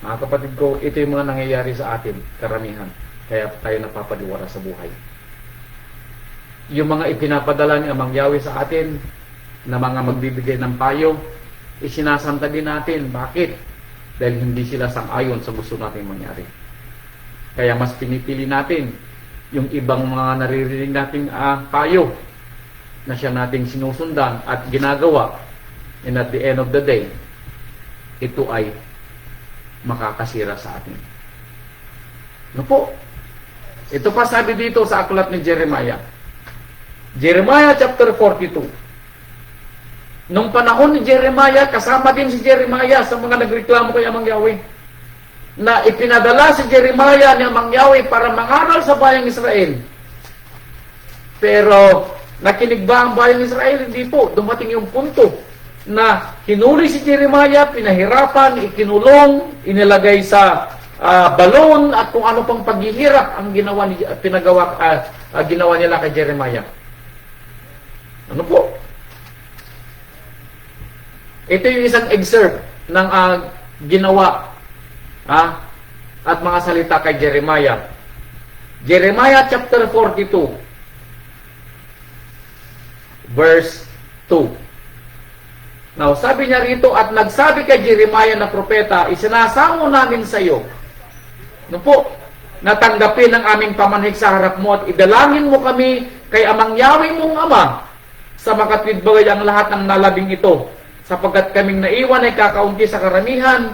Mga kapatid ko, ito yung mga nangyayari sa atin, karamihan. Kaya tayo napapadiwara sa buhay. Yung mga ipinapadala ni Amang Yahweh sa atin, na mga magbibigay ng payo, isinasanta din natin. Bakit? Dahil hindi sila sang-ayon sa gusto natin mangyari. Kaya mas pinipili natin yung ibang mga naririnig nating payo na siya nating sinusundan at ginagawa. And at the end of the day, ito ay makakasira sa atin. Ano po? Ito pa sabi dito sa aklat ni Jeremiah. Jeremiah chapter 42. Nung panahon ni Jeremiah, kasama din si Jeremiah sa mga nagreklamo kay Amang Yahweh, na ipinadala si Jeremiah ni Amang Yahweh para mangaral sa bayang Israel. Pero nakinig ba ang bayang Israel? Hindi po. Dumating yung punto na hinuli si Jeremiah, pinahirapan, ikinulong, inilagay sa balon at kung ano pang paghihirap ang ginawa nila kay Jeremiah. Ano po? Ito yung isang excerpt ng ginawa at mga salita kay Jeremiah. Jeremiah chapter 42 verse 2. Now, sabi niya rito, at nagsabi kay Jeremiah na propeta, isinasamo namin sa iyo, no po, natanggapin ang aming pamanhik sa harap mo at idalangin mo kami kay Amang Yahweh mong Ama sa makatwid bagay ang lahat ng nalabing ito, sapagkat kaming naiwan ay kakaunti sa karamihan,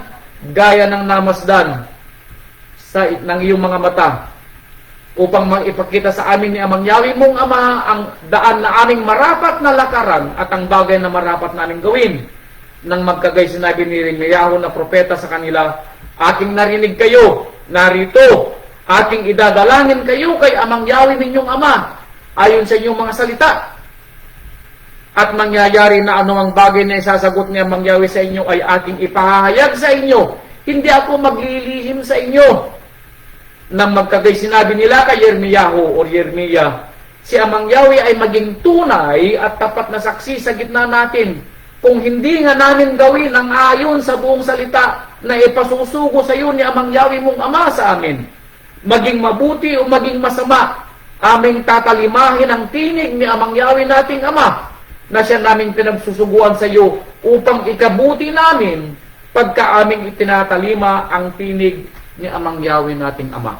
gaya ng namasdan ng iyong mga mata, upang maipakita sa amin ni Amang Yahweh mong Ama ang daan na aming marapat na lakaran at ang bagay na marapat naming gawin. Nang magkagay sinabi ni Jeremiah na propeta sa kanila, aking narinig kayo, narito, aking idadalangin kayo kay Amang Yahweh ninyong Ama, ayon sa inyong mga salita. At mangyayari na anumang bagay na isasagot ni Amang Yahweh sa inyo ay aking ipahayag sa inyo. Hindi ako maglilihim sa inyo. Nang magkagay sinabi nila kay Jeremiah, si Amang Yahweh ay maging tunay at tapat na saksi sa gitna natin. Kung hindi nga namin gawin ang ayon sa buong salita na ipasusugo sa iyo ni Amang Yahweh mong Ama sa amin, maging mabuti o maging masama, aming tatalimahin ang tinig ni Amang Yahweh nating Ama na siya naming pinagsusuguan sa iyo upang ikabuti namin pagka aming itinatalima ang tinig ni Amang Yahweh nating Ama.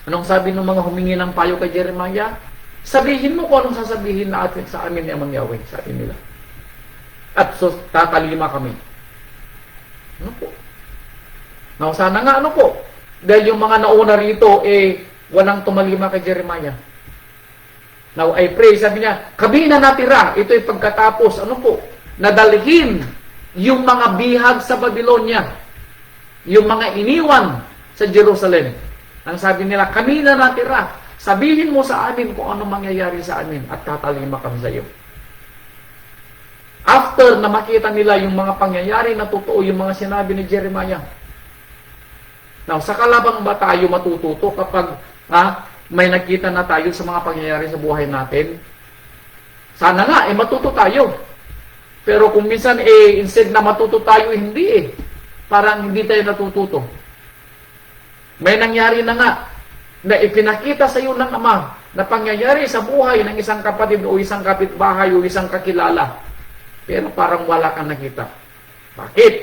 Anong sabi ng mga humingi ng payo kay Jeremiah? Sabihin mo kung anong sasabihin na atin sa amin ni Amang Yahweh, sabi nila. At so, tatalima kami. Ano po? Now, sana nga ano po? Dahil yung mga nauna rito, walang tumalima kay Jeremiah. Now, I pray, sabi niya, kami na natira, ito'y pagkatapos, ano po? Nadalhin yung mga bihag sa Babylonia, yung mga iniwan sa Jerusalem. Ang sabi nila, kami na natira, sabihin mo sa amin kung ano mangyayari sa amin at tatalima kami sa iyo. After na makita nila yung mga pangyayari na totoo, yung mga sinabi ni Jeremiah. Now, sa kalabang ba tayo matututo kapag may nakita na tayo sa mga pangyayari sa buhay natin? Sana nga, matuto tayo. Pero kung minsan, instead na matuto tayo, hindi parang hindi tayo natututo. May nangyari na nga na ipinakita sa iyo ng Ama na pangyayari sa buhay ng isang kapatid o isang kapitbahay o isang kakilala. Pero parang wala kang nakita. Bakit?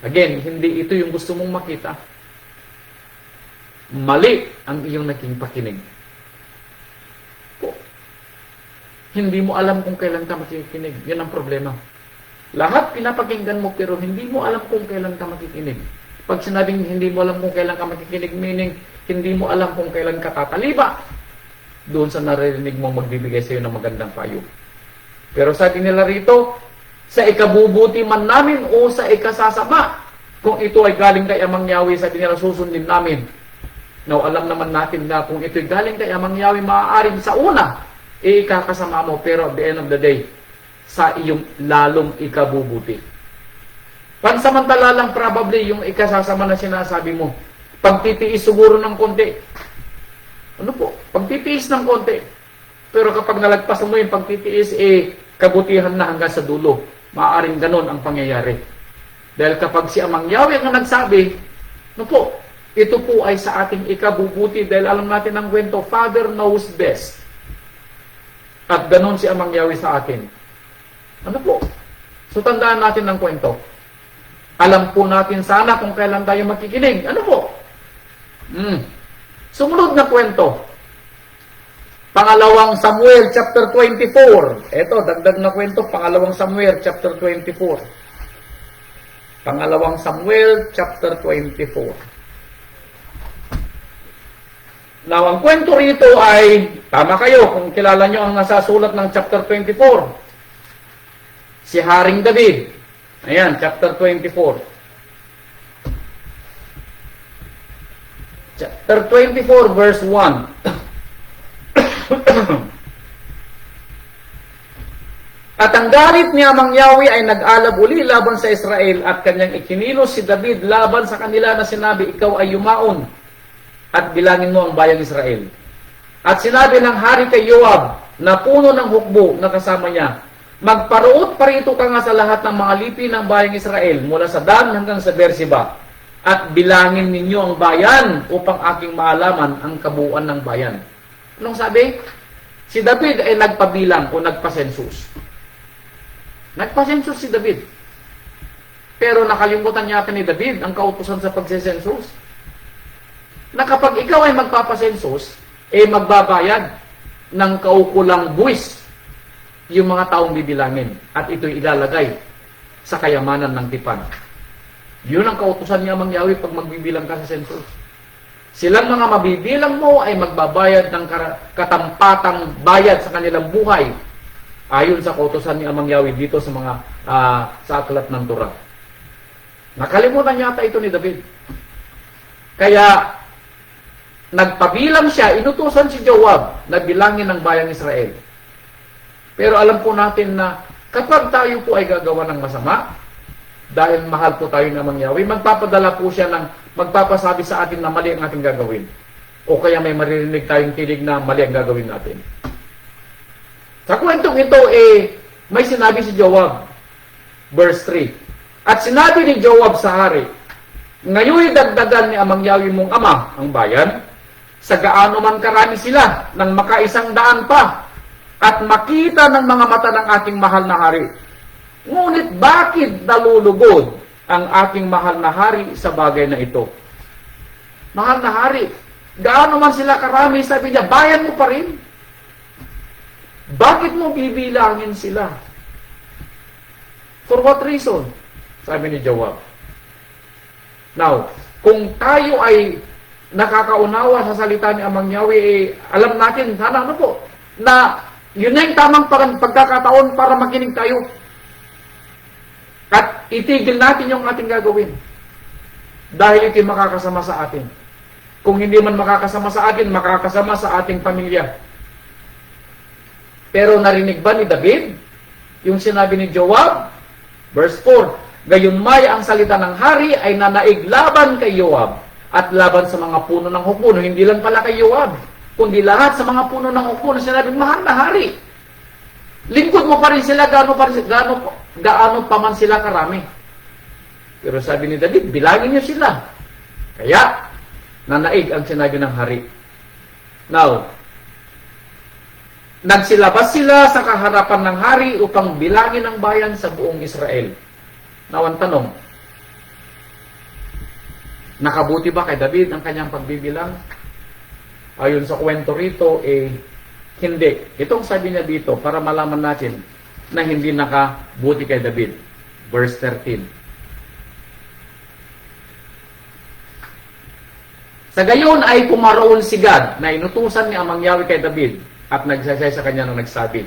Again, hindi ito yung gusto mong makita. Mali ang iyong naging pakinig. Hindi mo alam kung kailan ka makikinig. Yan ang problema. Lahat pinapakinggan mo pero hindi mo alam kung kailan ka makikinig. Pag sinabing hindi mo alam kung kailan ka makikinig, meaning hindi mo alam kung kailan ka tataliba, doon sa naririnig mo magbibigay sa iyo ng magandang payo. Pero sabi nila rito, sa ikabubuti man namin o sa ikasasama, Kung ito ay galing kay Amang Yahweh, sabi nila, susundin namin. Now, alam naman natin na kung ito ay galing kay Amang Yahweh, maaaring sa una, ikakasama mo, pero at the end of the day, sa iyong lalong ikabubuti. Pansamantala lang probably yung ikasasama na sinasabi mo. Pagtitiis siguro ng konti. Ano po? Pagtitiis ng konti. Pero kapag nalagpasan mo yung pagtitiis, kabutihan na hanggang sa dulo. Maaaring ganon ang pangyayari. Dahil kapag si Amang Yahweh ang nagsabi, ano po? Ito po ay sa ating ikabubuti dahil alam natin ang kwento, Father knows best. At ganon si Amang Yahweh sa atin. Ano po? So tandaan natin ang kwento. Alam po natin sana kung kailan tayo makikinig. Ano po? Sumunod na kwento. Pangalawang Samuel chapter 24. Ito, dagdag na kwento. Pangalawang Samuel chapter 24. Pangalawang Samuel chapter 24. Now, ang kwento rito ay, tama kayo kung kilala nyo ang nasa sulat ng chapter 24. Si Haring David. Ayan, chapter 24. Chapter 24, verse 1. At ang galit ni Amang Yahweh ay nag-alab uli laban sa Israel at kanyang ikinilos si David laban sa kanila na sinabi, ikaw ay yumaon at bilangin mo ang bayang Israel. At sinabi ng hari kay Joab na puno ng hukbo na kasama niya, magparuot parito ka nga sa lahat ng mga lipi ng bayang Israel mula sa Dan hanggang sa Beersheba at bilangin ninyo ang bayan upang aking maalaman ang kabuuan ng bayan. Anong sabi? Si David ay nagpabilang o nagpasensus. Nagpasensus si David. Pero nakalimutan yata ni David ang kautusan sa pagsesensus. Na kapag ikaw ay magpapasensus, magbabayad ng kaukulang buwis yung mga taong bibilangin. At ito'y ilalagay sa kayamanan ng tipan. Yun ang kautusan niya Amang Yahweh pag magbibilang ka sa sensus. Silang mga mabibilang mo ay magbabayad ng katampatang bayad sa kanilang buhay ayon sa kautusan ni Amang Yahweh dito sa mga sa aklat ng Torah. Nakalimutan yata ito ni David. Kaya nagpabilang siya, inutusan si Joab na bilangin ng bayang Israel. Pero alam po natin na kapag tayo po ay gagawa ng masama, dahil mahal po tayo ng Amang Yahweh, magpapadala po siya ng magpapasabi sa atin na mali ang ating gagawin. O kaya may maririnig tayong tinig na mali ang gagawin natin. Sa kwentong ito, may sinabi si Joab, verse 3. At sinabi ni Joab sa hari, ngayon dagdagan ni Amang Yahweh mong ama ang bayan, sa gaano man karami sila, nang makaisang daan pa, at makita ng mga mata ng ating mahal na hari. Ngunit bakit nalulugod ang aking mahal na hari sa bagay na ito? Mahal na hari, gaano man sila karami, sabi niya, bayan mo pa rin. Bakit mo bibilangin sila? For what reason? Sabi ni Joab. Now, kung tayo ay nakakaunawa sa salita ni Amang Yahweh, alam natin, sana ano po, na yun na yung tamang pagkakataon para makinig tayo. At itigil natin yung ating gagawin. Dahil ito'y makakasama sa atin. Kung hindi man makakasama sa atin, makakasama sa ating pamilya. Pero narinig ba ni David yung sinabi ni Joab? Verse 4, gayunmay ang salita ng hari ay nanaig laban kay Joab at laban sa mga puno ng hukbo. Hindi lang pala kay Joab, kundi lahat sa mga puno ng hukbo na sinabi, mahal na hari, lingkod mo pa rin sila gaano pa man sila karami. Pero sabi ni David, bilangin niyo sila. Kaya, nanaig ang sinabi ng hari. Now, nagsilabas sila sa kaharapan ng hari upang bilangin ang bayan sa buong Israel. Now, ang tanong, nakabuti ba kay David ang kanyang pagbibilang? Ayon sa kwento rito, hindi. Itong sabi niya dito, para malaman natin na hindi nakabuti kay David. Verse 13. Sa gayon ay pumaroon si Gad na inutusan ni Amang Yahweh kay David at nagsasay sa kanya nung nagsabi,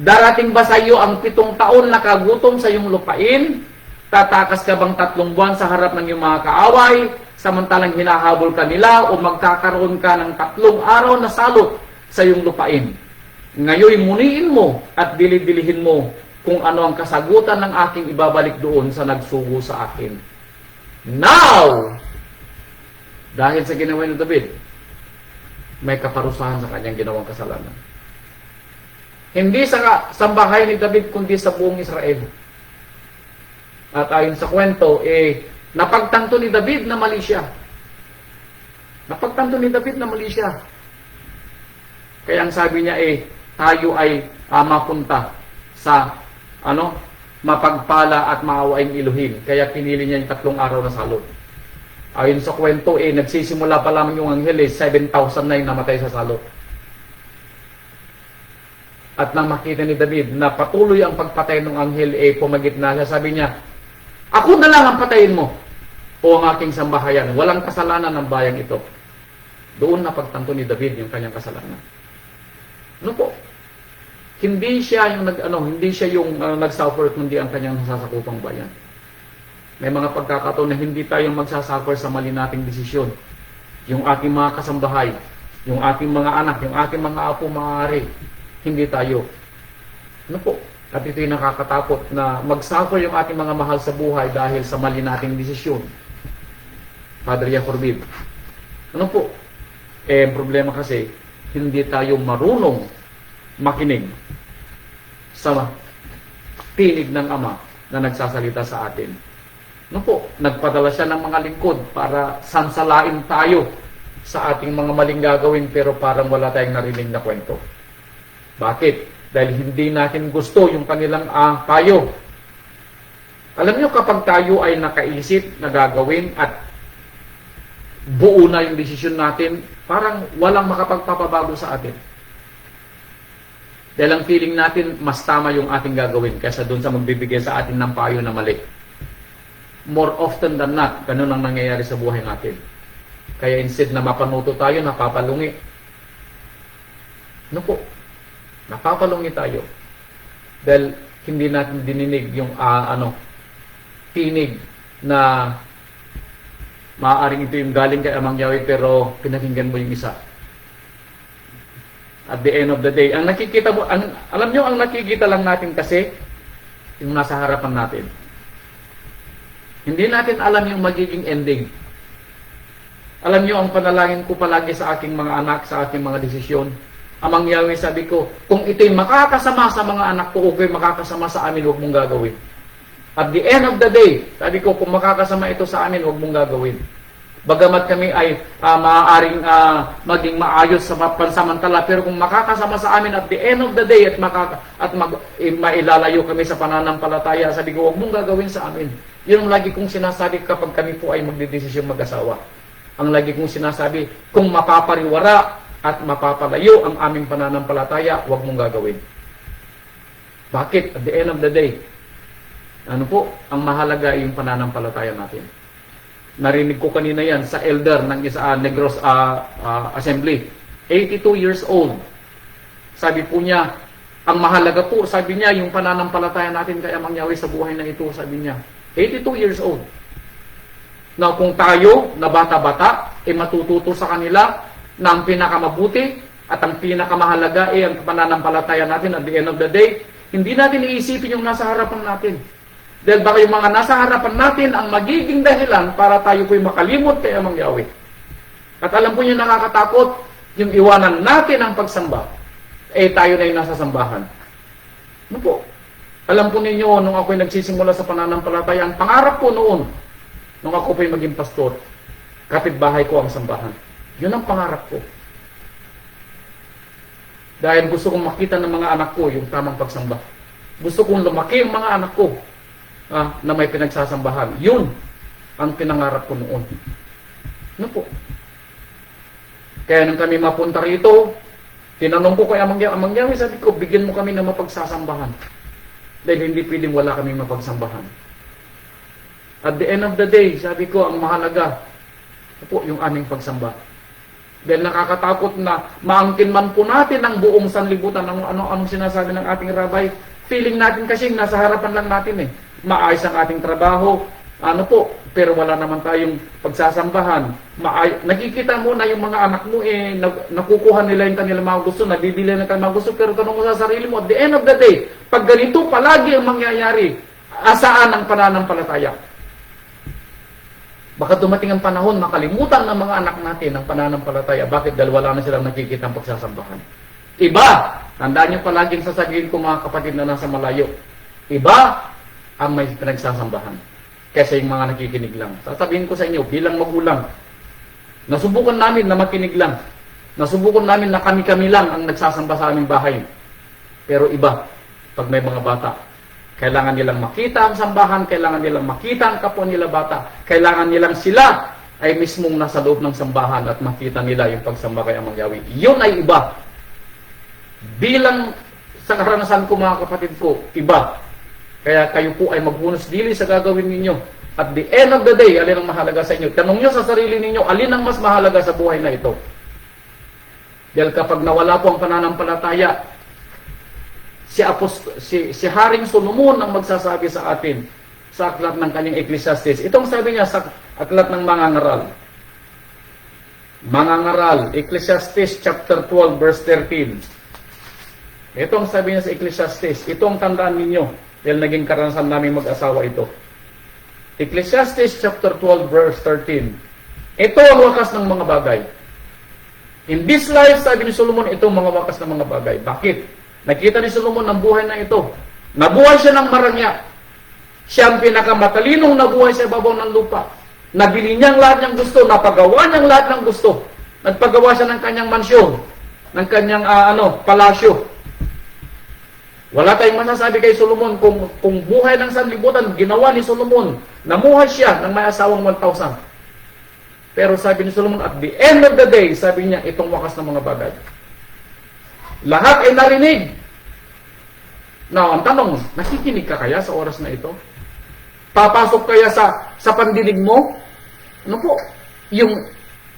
darating ba sa iyo ang 7 taon na kagutom sa iyong lupain Tatakas ka bang 3 buwan sa harap ng iyong mga kaaway, samantalang hinahabol ka nila, o magkakaroon ka ng 3 araw na salot sa iyong lupain? Ngayon, muniin mo at dilid-dilihin mo kung ano ang kasagutan ng aking ibabalik doon sa nagsugo sa akin. Now, dahil sa ginawa ni David, may kaparusahan sa kanyang ginawang kasalanan. Hindi sa sambahay ni David, kundi sa buong Israel. At ayon sa kwento, napagtanto ni David na mali siya. Napagtanto ni David na mali siya. Kaya ang sabi niya, tayo ay mapunta sa mapagpala at maawaing iluhin. Kaya pinili niya yung 3 araw na salot. Ayon sa kwento, nagsisimula pa lamang yung anghel, 7,000 na yung namatay sa salot. At nang makita ni David na patuloy ang pagpatay ng anghel, pumagit na siya, sabi niya, ako na lang ang patayin mo, o ang aking sambahayan. Walang kasalanan ng bayang ito. Doon napagtanto ni David yung kanyang kasalanan. Ano po? Hindi siya yung nagsuffer, kundi ang kanyang nasasakupang bayan. May mga pagkakataon na hindi tayo magsasuffer sa mali nating desisyon. Yung ating mga kasambahay, yung ating mga anak, yung ating mga apo, maaari, hindi tayo. Ano po? At ito'y nakakatakot na magsuffer yung ating mga mahal sa buhay dahil sa mali nating desisyon. Padre forbid. Ano po? Ang problema kasi, hindi tayo marunong makinig sa tinig ng Ama na nagsasalita sa atin. Ano po? Nagpadala siya ng mga lingkod para sansalain tayo sa ating mga maling gagawin, pero parang wala tayong narinig na kwento. Bakit? Dahil hindi natin gusto yung kanilang payo. Alam niyo, kapag tayo ay nakaisip na gagawin at buo na yung desisyon natin, parang walang makapagpapabago sa atin. Dahil ang feeling natin, mas tama yung ating gagawin kaysa doon sa magbibigay sa atin ng payo na mali. More often than not, ganun ang nangyayari sa buhay natin. Kaya instead na mapanuto tayo, napapalungi. Ano po? Napapalungi tayo. Dahil hindi natin dininig yung tinig na maaaring ito yung galing kay Amang Yahweh, pero pinakinggan mo yung isa. At the end of the day, ang nakikita mo, alam nyo, ang nakikita lang natin kasi, yung nasa harapan natin. Hindi natin alam yung magiging ending. Alam nyo, ang panalangin ko palagi sa aking mga anak, sa aking mga desisyon, Amang Yahweh, sabi ko, kung ito'y makakasama sa mga anak ko, okay, makakasama sa amin, huwag mong gagawin. At the end of the day, sabi ko, kung makakasama ito sa amin, huwag mong gagawin. Bagamat kami ay maaaring maging maayos sa pansamantala, pero kung makakasama sa amin at the end of the day at mailalayo kami sa pananampalataya, sabi ko, huwag mong gagawin sa amin. Yun ang lagi kong sinasabi kapag kami po ay magdedesisyon mag-asawa. Ang lagi kong sinasabi, kung mapapariwara at mapapalayo ang aming pananampalataya, huwag mong gagawin. Bakit? At the end of the day, ang mahalaga ay yung pananampalataya natin. Narinig ko kanina yan sa elder ng Negros Assembly. 82 years old. Sabi po niya, ang mahalaga po, sabi niya, yung pananampalataya natin kay Amang Yahweh sa buhay na ito, sabi niya. 82 years old. Na kung tayo, na bata-bata, matututo sa kanila na ang pinakamabuti at ang pinakamahalaga ang pananampalataya natin at the end of the day, hindi natin iisipin yung nasa harapan natin. Dahil baka yung mga nasa harapan natin ang magiging dahilan para tayo po'y makalimot kay Amang Yahweh. At alam po niyo, nakakatakot, yung iwanan natin ang pagsamba, tayo na yung nasa sambahan. Ano po? Alam po ninyo, nung ako'y nagsisimula sa pananampalataya, ang pangarap ko noon, nung ako po'y maging pastor, kapitbahay ko ang sambahan. Yun ang pangarap ko. Dahil gusto kong makita ng mga anak ko yung tamang pagsamba. Gusto kong lumaki ang mga anak ko na may pinagsasambahan. Yun ang pinangarap ko noon. Ano po? Kaya nung kami mapunta rito, tinanong ko kay Amang Yahweh, sabi ko, bigyan mo kami ng mapagsasambahan. Dahil hindi pwedeng wala kami mapagsambahan. At the end of the day, sabi ko, ang mahalaga po yung aming pagsamba. Dahil nakakatakot na maangkin man po natin ang buong sanlibutan, anong sinasabi ng ating rabbi. Feeling natin kasi nasa harapan lang natin maayos ang ating trabaho, pero wala naman tayong pagsasambahan. Nakikita mo na yung mga anak mo, nakukuha nila yung kanilang mga gusto, nabibili ng kanilang mga gusto, pero tanong mo sa sarili mo, at the end of the day, pag ganito palagi ang mangyayari, asaan ang pananampalataya? Baka dumating ang panahon, makalimutan ng mga anak natin ang pananampalataya. Bakit? Dahil wala na silang nakikita ang pagsasambahan. Iba, tandaan niyo palaging sasabihin ko mga kapatid na nasa malayo, iba ang may pinagsasambahan kaysa yung mga nakikinig lang. Sasabihin ko sa inyo, bilang magulang, nasubukan namin na makinig lang. Nasubukan namin na kami-kami lang ang nagsasamba sa aming bahay. Pero iba, pag may mga bata, kailangan nilang makita ang sambahan, kailangan nilang makita ang kapwa nila bata, kailangan nilang sila ay mismong nasa loob ng sambahan at makita nila yung pagsamba kay Amang Yahweh. Yun ay iba. Bilang sa karanasan ko mga kapatid ko, iba. Kaya kayo po ay magbunos dili sa gagawin ninyo. At the end of the day, alin ang mahalaga sa inyo? Tanong nyo sa sarili ninyo, alin ang mas mahalaga sa buhay na ito? Dahil kapag nawala po ang pananampalataya, si Haring Solomon ang magsasabi sa atin sa aklat ng kanyang Ecclesiastes. Itong sabi niya sa aklat ng Mangangaral. Mangangaral, Ecclesiastes chapter 12 verse 13. Itong sabi niya sa Ecclesiastes, itong tandaan ninyo dahil naging karanasan namin mag-asawa ito. Ecclesiastes chapter 12 verse 13. Ito ang wakas ng mga bagay. In this life, sabi ni Solomon, ito ang mga wakas ng mga bagay. Bakit? Nakita ni Solomon ang buhay na ito. Nabuhay siya ng marangya. Siya ang pinakamatalinong nabuhay sa ibabaw ng lupa. Nabili niya ang lahat niyang gusto. Napagawa niya ang lahat ng gusto. Nagpagawa siya ng kanyang mansyon. Ng kanyang palasyo. Wala tayong masasabi kay Solomon kung buhay ng sanlibutan, ginawa ni Solomon. Namuhay siya ng may asawang 1,000. Pero sabi ni Solomon, at the end of the day, sabi niya, itong wakas ng mga bagay. Lahat ay narinig. Now, ang tanong, nakikinig ka kaya sa oras na ito? Papasok kaya sa pandinig mo? Ano po? Yung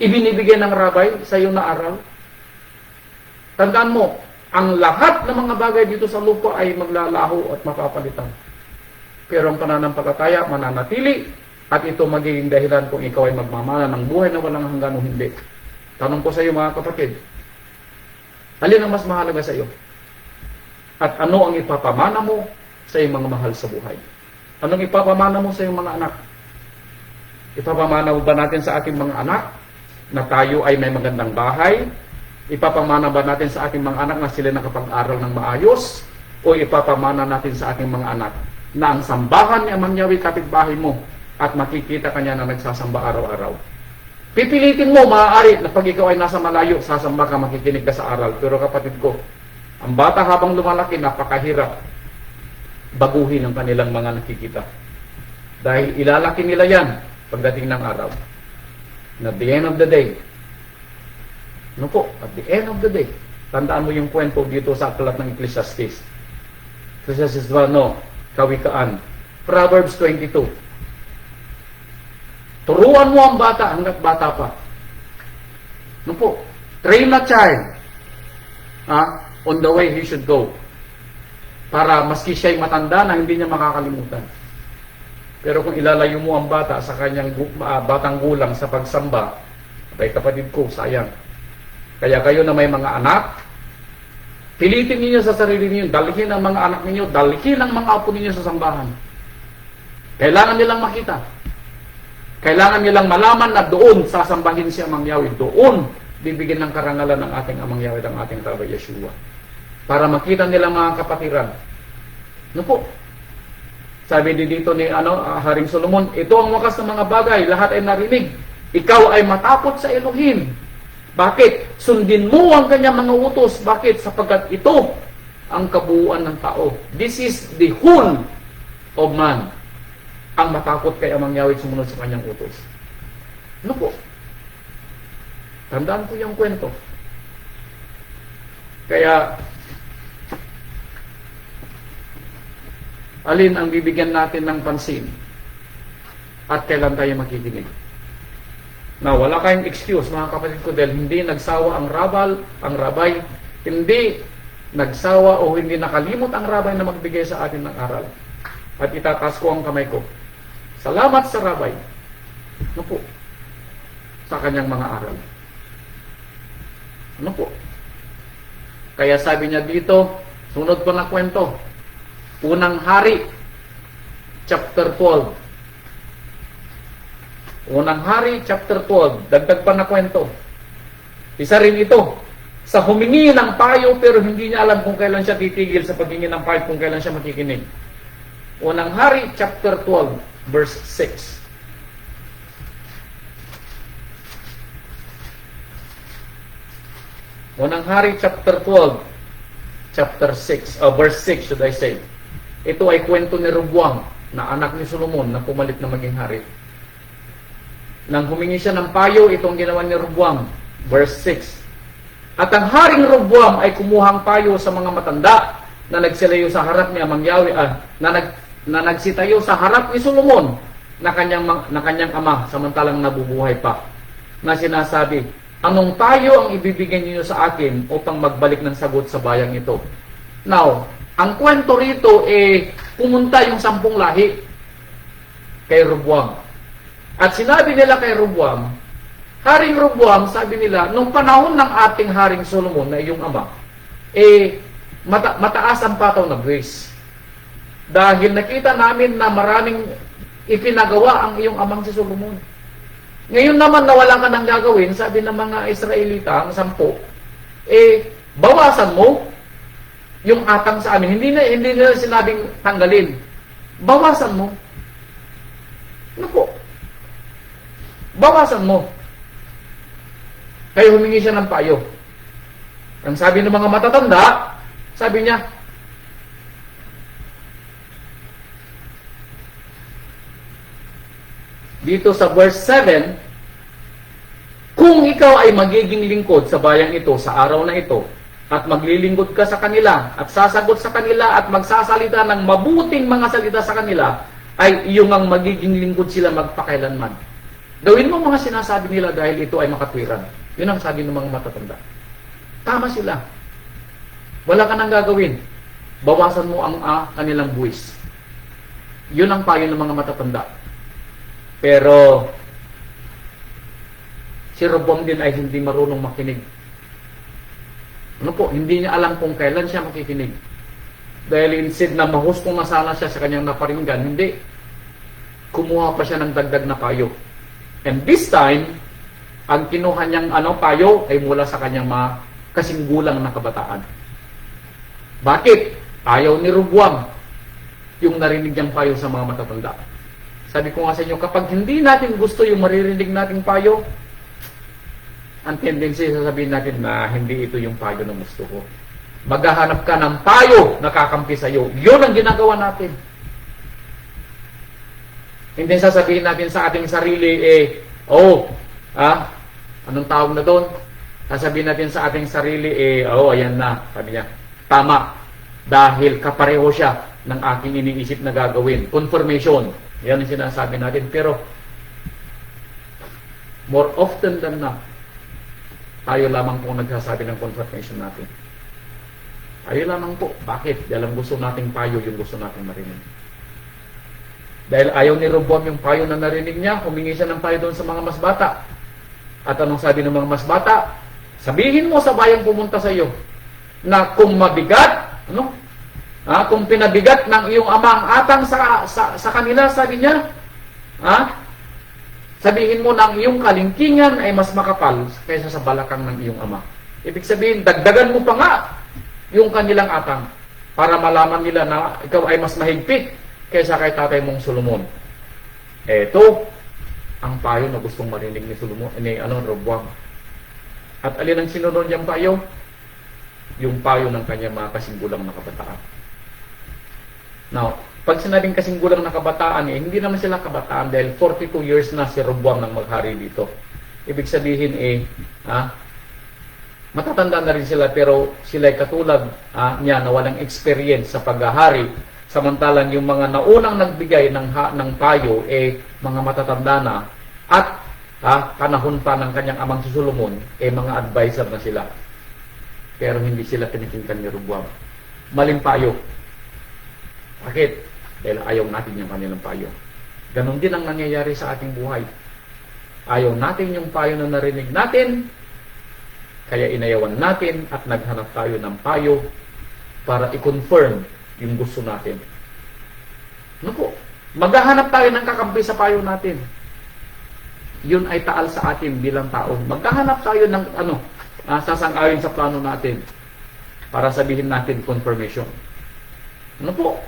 ibinibigay ng rabay sa iyo na aral? Tandaan mo, ang lahat ng mga bagay dito sa lupa ay maglalaho at mapapalitan. Pero ang pananampalataya mananatili at ito magiging dahilan kung ikaw ay magmamana ng buhay na walang hanggan o hindi. Tanong ko sa iyo mga kapatid, alin ang mas mahalaga sa iyo? At ano ang ipapamana mo sa iyong mga mahal sa buhay? Anong ipapamana mo sa iyong mga anak? Ipapamana mo ba natin sa ating mga anak na tayo ay may magandang bahay? Ipapamana ba natin sa ating mga anak na sila nakapag-aral ng maayos? O ipapamana natin sa ating mga anak na ang sambahan ni Amang Yahweh kapitbahay mo at makikita kanya na nagsasamba araw-araw? Pipilitin mo, maaari na pag ikaw ay nasa malayo, sasamba ka, makikinig ka sa aral. Pero kapatid ko, ang bata habang lumalaki, napakahirap baguhin ang kanilang mga nakikita. Dahil ilalaki nila yan pagdating ng araw. And at the end of the day, at the end of the day, tandaan mo yung kwento dito sa aklat ng Ecclesiastes. Ecclesiastes 12, Kawikaan. Proverbs 22. Turuan mo ang bata hanggat bata pa. Train a child on the way he should go. Para maski siya'y matanda na hindi niya makakalimutan. Pero kung ilalayo mo ang bata sa kanyang batang gulang sa pagsamba, ay kapatid ko, sayang. Kaya kayo na may mga anak, pilitin ninyo sa sarili ninyo, dalhin ang mga anak ninyo, dalhin ang mga apo ninyo sa sambahan. Kailangan nilang makita. Kailangan nilang malaman na doon sasambahin si Amang Yahweh. Doon bibigyan ng karangalan ng ating Amang Yahweh, ng ating Rabbi Yeshua. Para makita nila mga kapatiran. Sabi dito ni Haring Solomon, ito ang wakas ng mga bagay, lahat ay narinig. Ikaw ay matapot sa Elohim. Bakit? Sundin mo ang kanyang mga utos. Bakit? Sapagkat ito ang kabuuan ng tao. This is the whole of man. Ang matakot kay Amang Yahweh sumunod sa kanyang utos. Tandaan ko yung kwento. Kaya, alin ang bibigyan natin ng pansin? At kailan tayo makikinig? Wala kayong excuse, mga kapatid ko, dahil hindi nagsawa ang rabay, hindi nagsawa o hindi nakalimot ang rabay na magbigay sa atin ng aral. at itataas ko ang kamay ko. Salamat sa Rabay. Ano po? Sa kanyang mga aral. Ano po? Kaya sabi niya dito, sunod ko na kwento. Unang Hari, chapter 12. Unang Hari, chapter 12. Dagdag pa na kwento. Isa rin ito. Sa humingi ng payo pero hindi niya alam kung kailan siya titigil sa paghingi ng payo, kung kailan siya makikinig. Unang Hari, chapter 12, verse 6. Unang Hari, chapter 12, chapter 6, verse 6 should I say. Ito ay kwento ni Roboam, na anak ni Solomon, na pumalit na maging hari. Nang humingi siya ng payo, itong ginawa ni Roboam, verse 6. At ang haring Roboam ay kumuhang payo sa mga matanda na nagsilayo sa harap niya na nagsitayo sa harap ni Solomon na kanyang ama samantalang nabubuhay pa, na sinasabi, anong payo ang ibibigay niyo sa akin upang magbalik ng sagot sa bayang ito? Now, ang kwento rito pumunta yung 10 lahi kay Roboam. At sinabi nila kay Roboam, Haring Roboam, sabi nila, nung panahon ng ating Haring Solomon na iyong ama, mataas ang pataw na buwis. Dahil nakita namin na maraming ipinagawa ang iyong amang si Solomon. Ngayon naman na wala ka nang gagawin, sabi ng mga Israelita, ang 10, bawasan mo yung atang sa amin. Hindi nila sinabing tanggalin. Bawasan mo. Ano po? Bawasan mo. Kaya humingi siya ng payo. Ang sabi ng mga matatanda, sabi niya, dito sa verse 7, kung ikaw ay magiging lingkod sa bayang ito sa araw na ito, at maglilingkod ka sa kanila, at sasagot sa kanila, at magsasalita ng mabuting mga salita sa kanila, ay iyong ang magiging lingkod sila magpakailanman. Gawin mo mga sinasabi nila dahil ito ay makatwiran. Yun ang sabi ng mga matatanda. Tama sila. Wala ka nang gagawin. Bawasan mo ang kanilang buwis. Yun ang payo ng mga matatanda. Pero si Roboam din ay hindi marunong makinig. Ano po? Hindi niya alam kung kailan siya makikinig. Dahil instead na mahustong na sana siya sa kanyang naparinggan, hindi. Kumuha pa siya ng dagdag na payo. And this time, ang kinuha niyang payo ay mula sa kanyang mga kasinggulang na kabataan. Bakit? Ayaw ni Roboam yung narinig niyang payo sa mga matatanda. Sabi ko nga sa inyo, kapag hindi natin gusto yung maririnig nating payo, ang tendency sasabihin natin na hindi ito yung payo na gusto ko. Maghahanap ka ng payo na kakampi sa iyo. Yun ang ginagawa natin. Hindi sasabihin natin sa ating sarili, anong tawag na doon? Sasabihin natin sa ating sarili, ayan na, sabi niya, tama. Dahil kapareho siya ng aking iniisip na gagawin. Confirmation. Yan ang sinasabi natin. Pero, more often than not, tayo lamang po nagsasabi ng confirmation natin. Tayo lamang po. Bakit? Dahil ang gusto nating payo, yung gusto nating marinig. Dahil ayaw ni Roboam yung payo na narinig niya, humingi siya ng payo doon sa mga mas bata. At anong sabi ng mga mas bata? Sabihin mo sa bayang pumunta sa iyo na kung mabigat, kung pinabigat ng iyong ama ang atang sa kanila, sabi niya, sabihin mo na ang iyong kalingkingan ay mas makapal kaysa sa balakang ng iyong ama. Ibig sabihin, dagdagan mo pa nga yung kanilang atang para malaman nila na ikaw ay mas mahigpit kaysa kay tatay mong Solomon. Ito ang payo na gustong marinig ni Roboam. At alin ang sinunod niyang payo? Yung payo ng kanyang mga kasinggulang na kabataan. Now, pag sinabing kasinggulang na kabataan, hindi naman sila kabataan dahil 42 years na si Roboam nang maghari dito. Ibig sabihin matatanda na rin sila pero sila ay katulad niya na walang experience sa paghahari. Samantalang yung mga naunang nagbigay ng payo mga matatanda na at panahon pa ng kanyang amang si Solomon mga advisor na sila. Pero hindi sila tinitingnan ni Roboam. Maling payo. Bakit? Dahil ayaw natin yung kanilang payo. Ganon din ang nangyayari sa ating buhay. Ayaw natin yung payo na narinig natin, kaya inayawan natin at naghanap tayo ng payo para i-confirm yung gusto natin. Ano po? Maghahanap tayo ng kakampi sa payo natin. Yun ay taal sa atin bilang tao. Maghahanap tayo ng sasang-ayon sa plano natin para sabihin natin confirmation. Ano po?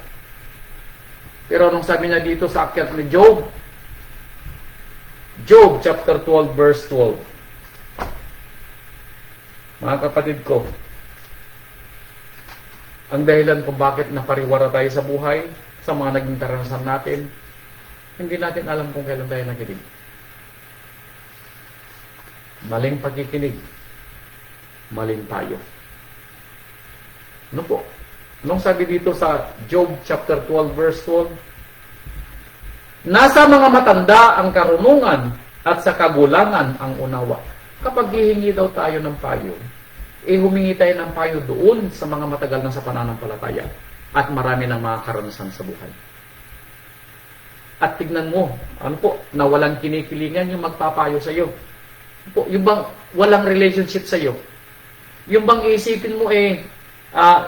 Pero anong sabi niya dito sa akyat ni Job? Job chapter 12 verse 12. Mga kapatid ko, ang dahilan kung bakit napariwara tayo sa buhay, sa mga naging karanasan natin, hindi natin alam kung kailan tayo nakinig. Maling pagkikinig, maling tayo. Ano po? Anong sabi dito sa Job chapter 12 verse 12? Nasa mga matanda ang karunungan at sa kagulangan ang unawa. Kapag hihingi daw tayo ng payo, humingi tayo ng payo doon sa mga matagal na sa pananampalataya at marami ng mga karanasan sa buhay. At tignan mo, na walang kinikilingan yung magpapayo sa iyo. Yung bang walang relationship sa iyo. Yung bang iisipin mo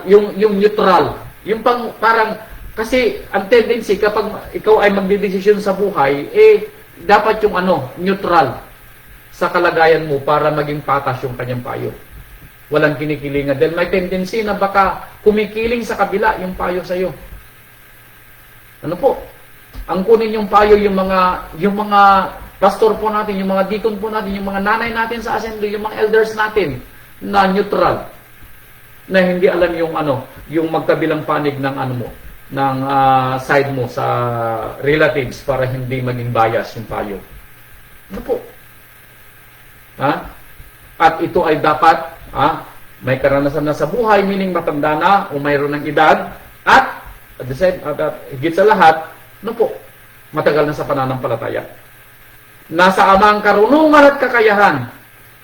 yung neutral. Yung parang kasi ang tendency kapag ikaw ay magdedesisyon sa buhay, dapat yung neutral sa kalagayan mo para maging patas yung kanyang payo. Walang kinikilingan. Dahil may tendency na baka kumikiling sa kabila yung payo sa iyo. Ano po? Ang kunin yung payo yung mga pastor po natin, yung mga deacon po natin, yung mga nanay natin sa assembly, yung mga elders natin na neutral. Na hindi alam yung magkabilang panig ng ng side mo sa relatives para hindi maging bias yung payo. Ano po? At ito ay dapat may karanasan na sa buhay, meaning matanda na o mayroon ng edad, at at the same, higit sa lahat, matagal na sa pananampalataya. Nasa Ama ang karunungan at kakayahan,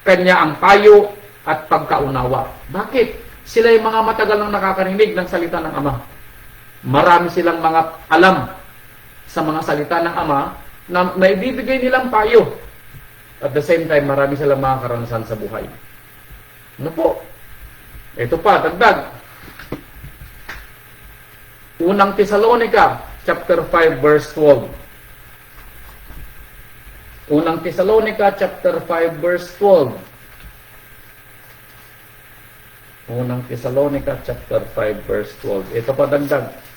Kanya ang payo at pagkaunawa. Bakit? Sila yung mga matagal nang nakakarinig ng salita ng Ama. Marami silang mga alam sa mga salita ng Ama na naibibigay nilang payo. At the same time, marami silang mga karanasan sa buhay. Ano po? Ito pa, dagdag. Unang Tesalonica, chapter 5, verse 12. Unang Tesalonica, chapter 5, verse 12. Unang Tesalonica, chapter 5, verse 12. Ito pa, dagdag.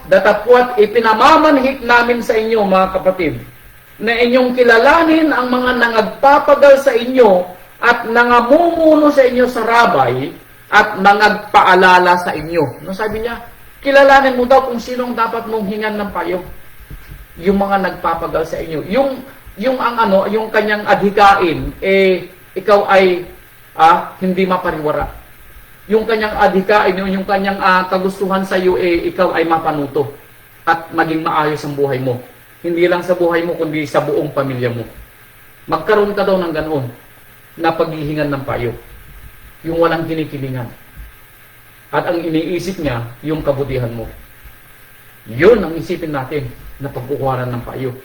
Datapwat ipinamamanhik namin sa inyo, mga kapatid, na inyong kilalanin ang mga nangagpapagal sa inyo at nangamumuno sa inyo sa rabay at nangagpaalala sa inyo. No, sabi niya, kilalanin mo daw kung sino ang dapat mong hingan ng payo. Yung mga nagpapagal sa inyo. Yung kanyang adhikain, ikaw ay hindi mapariwara. Yung kanyang adhikain, yung kanyang kagustuhan sa iyo, ikaw ay mapanuto at maging maayos ang buhay mo. Hindi lang sa buhay mo, kundi sa buong pamilya mo. Magkaroon ka daw ng ganoon na paghihingan ng payo. Yung walang kinikilingan. At ang iniisip niya, yung kabutihan mo. Yun ang isipin natin na pagkukuhanan ng payo.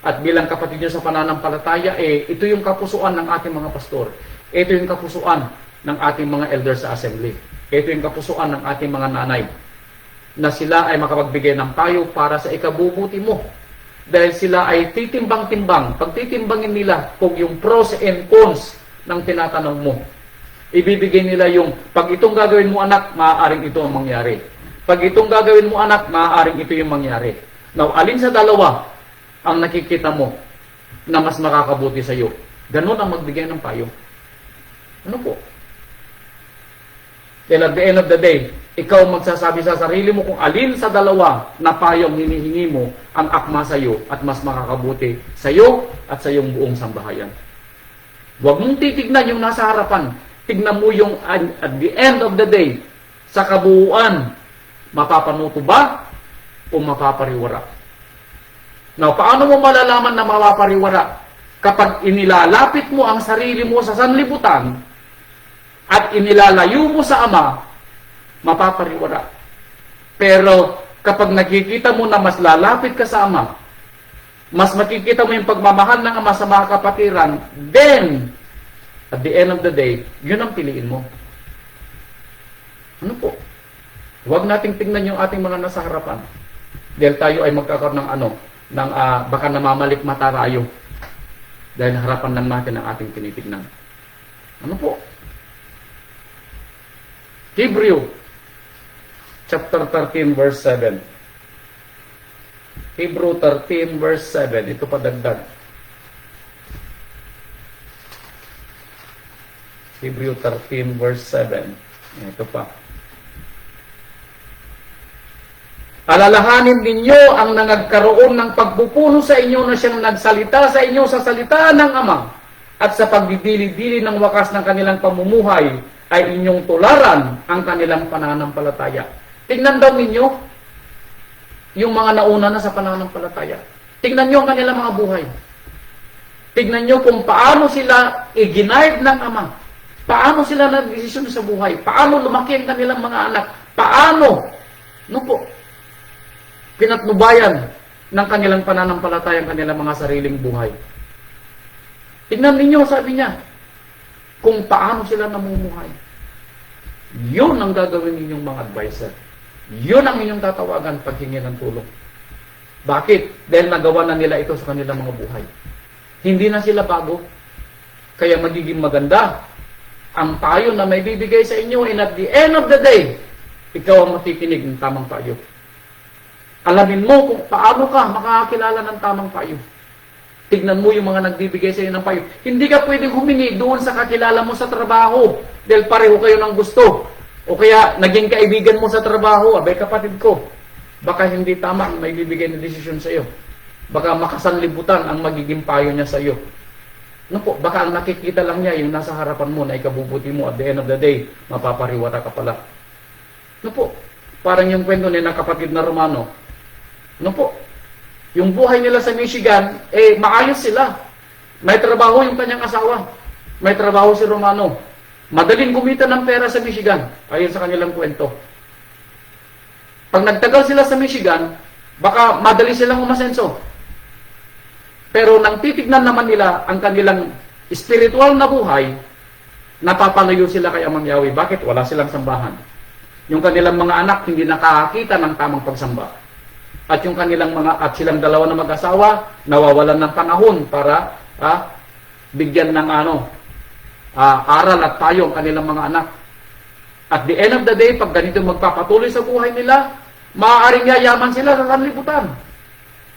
At bilang kapatid niyo sa pananampalataya, ito yung kapusuan ng ating mga pastor. Ito yung kapusuan ng ating mga elders sa assembly. Ito yung kapusuan ng ating mga nanay. Na sila ay makapagbigay ng payo para sa ikabubuti mo. Dahil sila ay titimbang-timbang. Pagtitimbangin nila kung yung pros and cons ng tinatanong mo. Ibibigay nila yung, pag itong gagawin mo anak, maaaring ito ang mangyari. Pag itong gagawin mo anak, maaaring ito yung mangyari. Now, alin sa dalawa ang nakikita mo na mas makakabuti sa iyo? Ganun ang magbigay ng payo. Ano po? Then at the end of the day, ikaw magsasabi sa sarili mo kung alin sa dalawa na payong hinihingi mo ang akma sa iyo at mas makakabuti sa iyo at sa iyong buong sambahayan. Huwag mong titignan yung nasa harapan. Tignan mo yung at the end of the day, sa kabuuan, mapapanuto ba o mapapariwara? Now, paano mo malalaman na mapapariwara? Kapag inilalapit mo ang sarili mo sa sanlibutan at inilalayo mo sa Ama mapapariwara. Pero kapag nakikita mo na mas lalapit ka sa Ama, mas makikita mo yung pagmamahal ng Ama sa mga kapatiran, then, at the end of the day, yun ang piliin mo. Ano po? Huwag nating tingnan yung ating mga nasa harapan. Dahil tayo ay magkakaroon ng baka namamalikmata tayo. Dahil harapan lang natin ang ating tinitignan. Ano po? Hebrew, chapter 13, verse 7. Hebrew 13, verse 7. Ito pa dagdag. Hebrew 13, verse 7. Ito pa. Alalahanin ninyo ang nangagkaroon ng pagpupuno sa inyo na siyang nagsalita sa inyo sa salita ng Ama at sa pagdidili-dili ng wakas ng kanilang pamumuhay ay inyong tularan ang kanilang pananampalataya. Tingnan daw ninyo yung mga nauna na sa pananampalataya. Tingnan nyo ang kanilang mga buhay. Tingnan nyo kung paano sila i-ginive ng Ama. Paano sila nag-desisyon sa buhay. Paano lumaki ang kanilang mga anak. Paano pinatnubayan ng kanilang pananampalataya ang kanilang mga sariling buhay. Tingnan ninyo, sabi niya, kung paano sila namumuhay. Yun ang gagawin ninyong mga advisor. Yun ang inyong tatawagan paghingi ng tulong. Bakit? Dahil nagawa na nila ito sa kanilang mga buhay. Hindi na sila bago. Kaya magiging maganda ang payo na may bibigay sa inyo, and at the end of the day, ikaw ang matikinig ng tamang payo. Alamin mo kung paano ka makakakilala ng tamang payo. Tignan mo yung mga nagbibigay sa iyo ng payo. Hindi ka pwedeng humingi doon sa kakilala mo sa trabaho dahil pareho kayo ng gusto. O kaya naging kaibigan mo sa trabaho, abay kapatid ko, baka hindi tama ang may bibigay na desisyon sa iyo. Baka makasanlibutan ang magiging payo niya sa iyo. Baka ang nakikita lang niya yung nasa harapan mo na ikabubuti mo, at the end of the day, mapapariwata ka pala. Parang yung kwento nila ng kapatid na Romano. Yung buhay nila sa Michigan, maayos sila. May trabaho yung kanyang asawa. May trabaho si Romano. Madaling kumita ng pera sa Michigan, ayon sa kanilang kwento. Pag nagtagal sila sa Michigan, baka madali silang umasenso. Pero nang titignan naman nila ang kanilang spiritual na buhay, napapalayo sila kay Amang Yahweh. Bakit? Wala silang sambahan. Yung kanilang mga anak hindi nakakakita ng tamang pagsamba. At yung kanilang silang dalawa na mag-asawa, nawawalan ng panahon para bigyan ng aral at payo ang kanilang mga anak. At the end of the day, pag ganito magpapatuloy sa buhay nila, maaaring yayaman sila sa sanlibutan.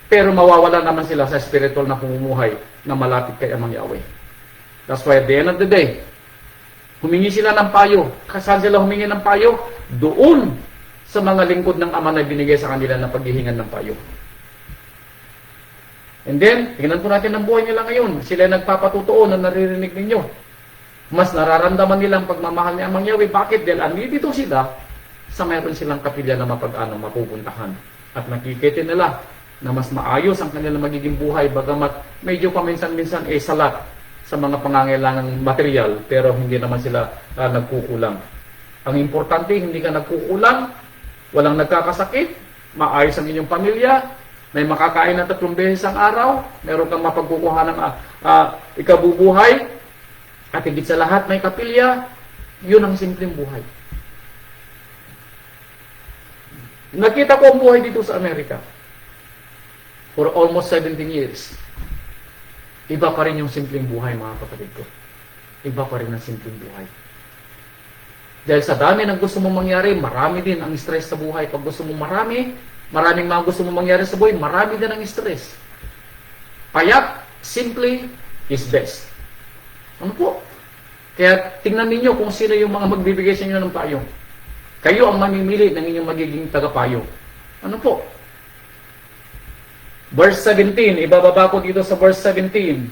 Pero mawawalan naman sila sa spiritual na pamumuhay na malapit kay Amang Yahweh. That's why at the end of the day, humingi sila ng payo. Saan sila humingi ng payo? Doon sa mga lingkod ng Ama na binigay sa kanila na paghihingan ng payo. And then, tingnan po natin ang buhay nila ngayon. Sila nagpapatutuo na naririnig ninyo. Mas nararamdaman nilang pagmamahal ni Amang Yahweh. Bakit? Dahil andito sila sa mayroon silang kapilya na mapupuntahan. At nakikita nila na mas maayos ang kanilang magiging buhay, bagamat medyo paminsan-minsan salat sa mga pangangailangang material, pero hindi naman sila nagkukulang. Ang importante, hindi ka nagkukulang, walang nagkakasakit, maayos ang inyong pamilya, may makakain na 3 beses ang araw, meron kang mapagkukuha ng ikabubuhay, at higit sa lahat may kapilya. Yun ang simpleng buhay. Nakita ko ang buhay dito sa Amerika for almost 17 years. Iba pa rin yung simpleng buhay, mga kapatid ko. Iba pa rin ang simpleng buhay. Dahil sa dami ng gusto mong mangyari, marami din ang stress sa buhay. Pag gusto mong maraming mga gusto mong mangyari sa buhay, marami din ang stress. Kaya, simply is best. Ano po? Kaya tingnan ninyo kung sino yung mga magbibigay sa inyo ng payo. Kayo ang mamimili ng inyong magiging tagapayo. Ano po? Verse 17, ibababa ko dito sa verse 17.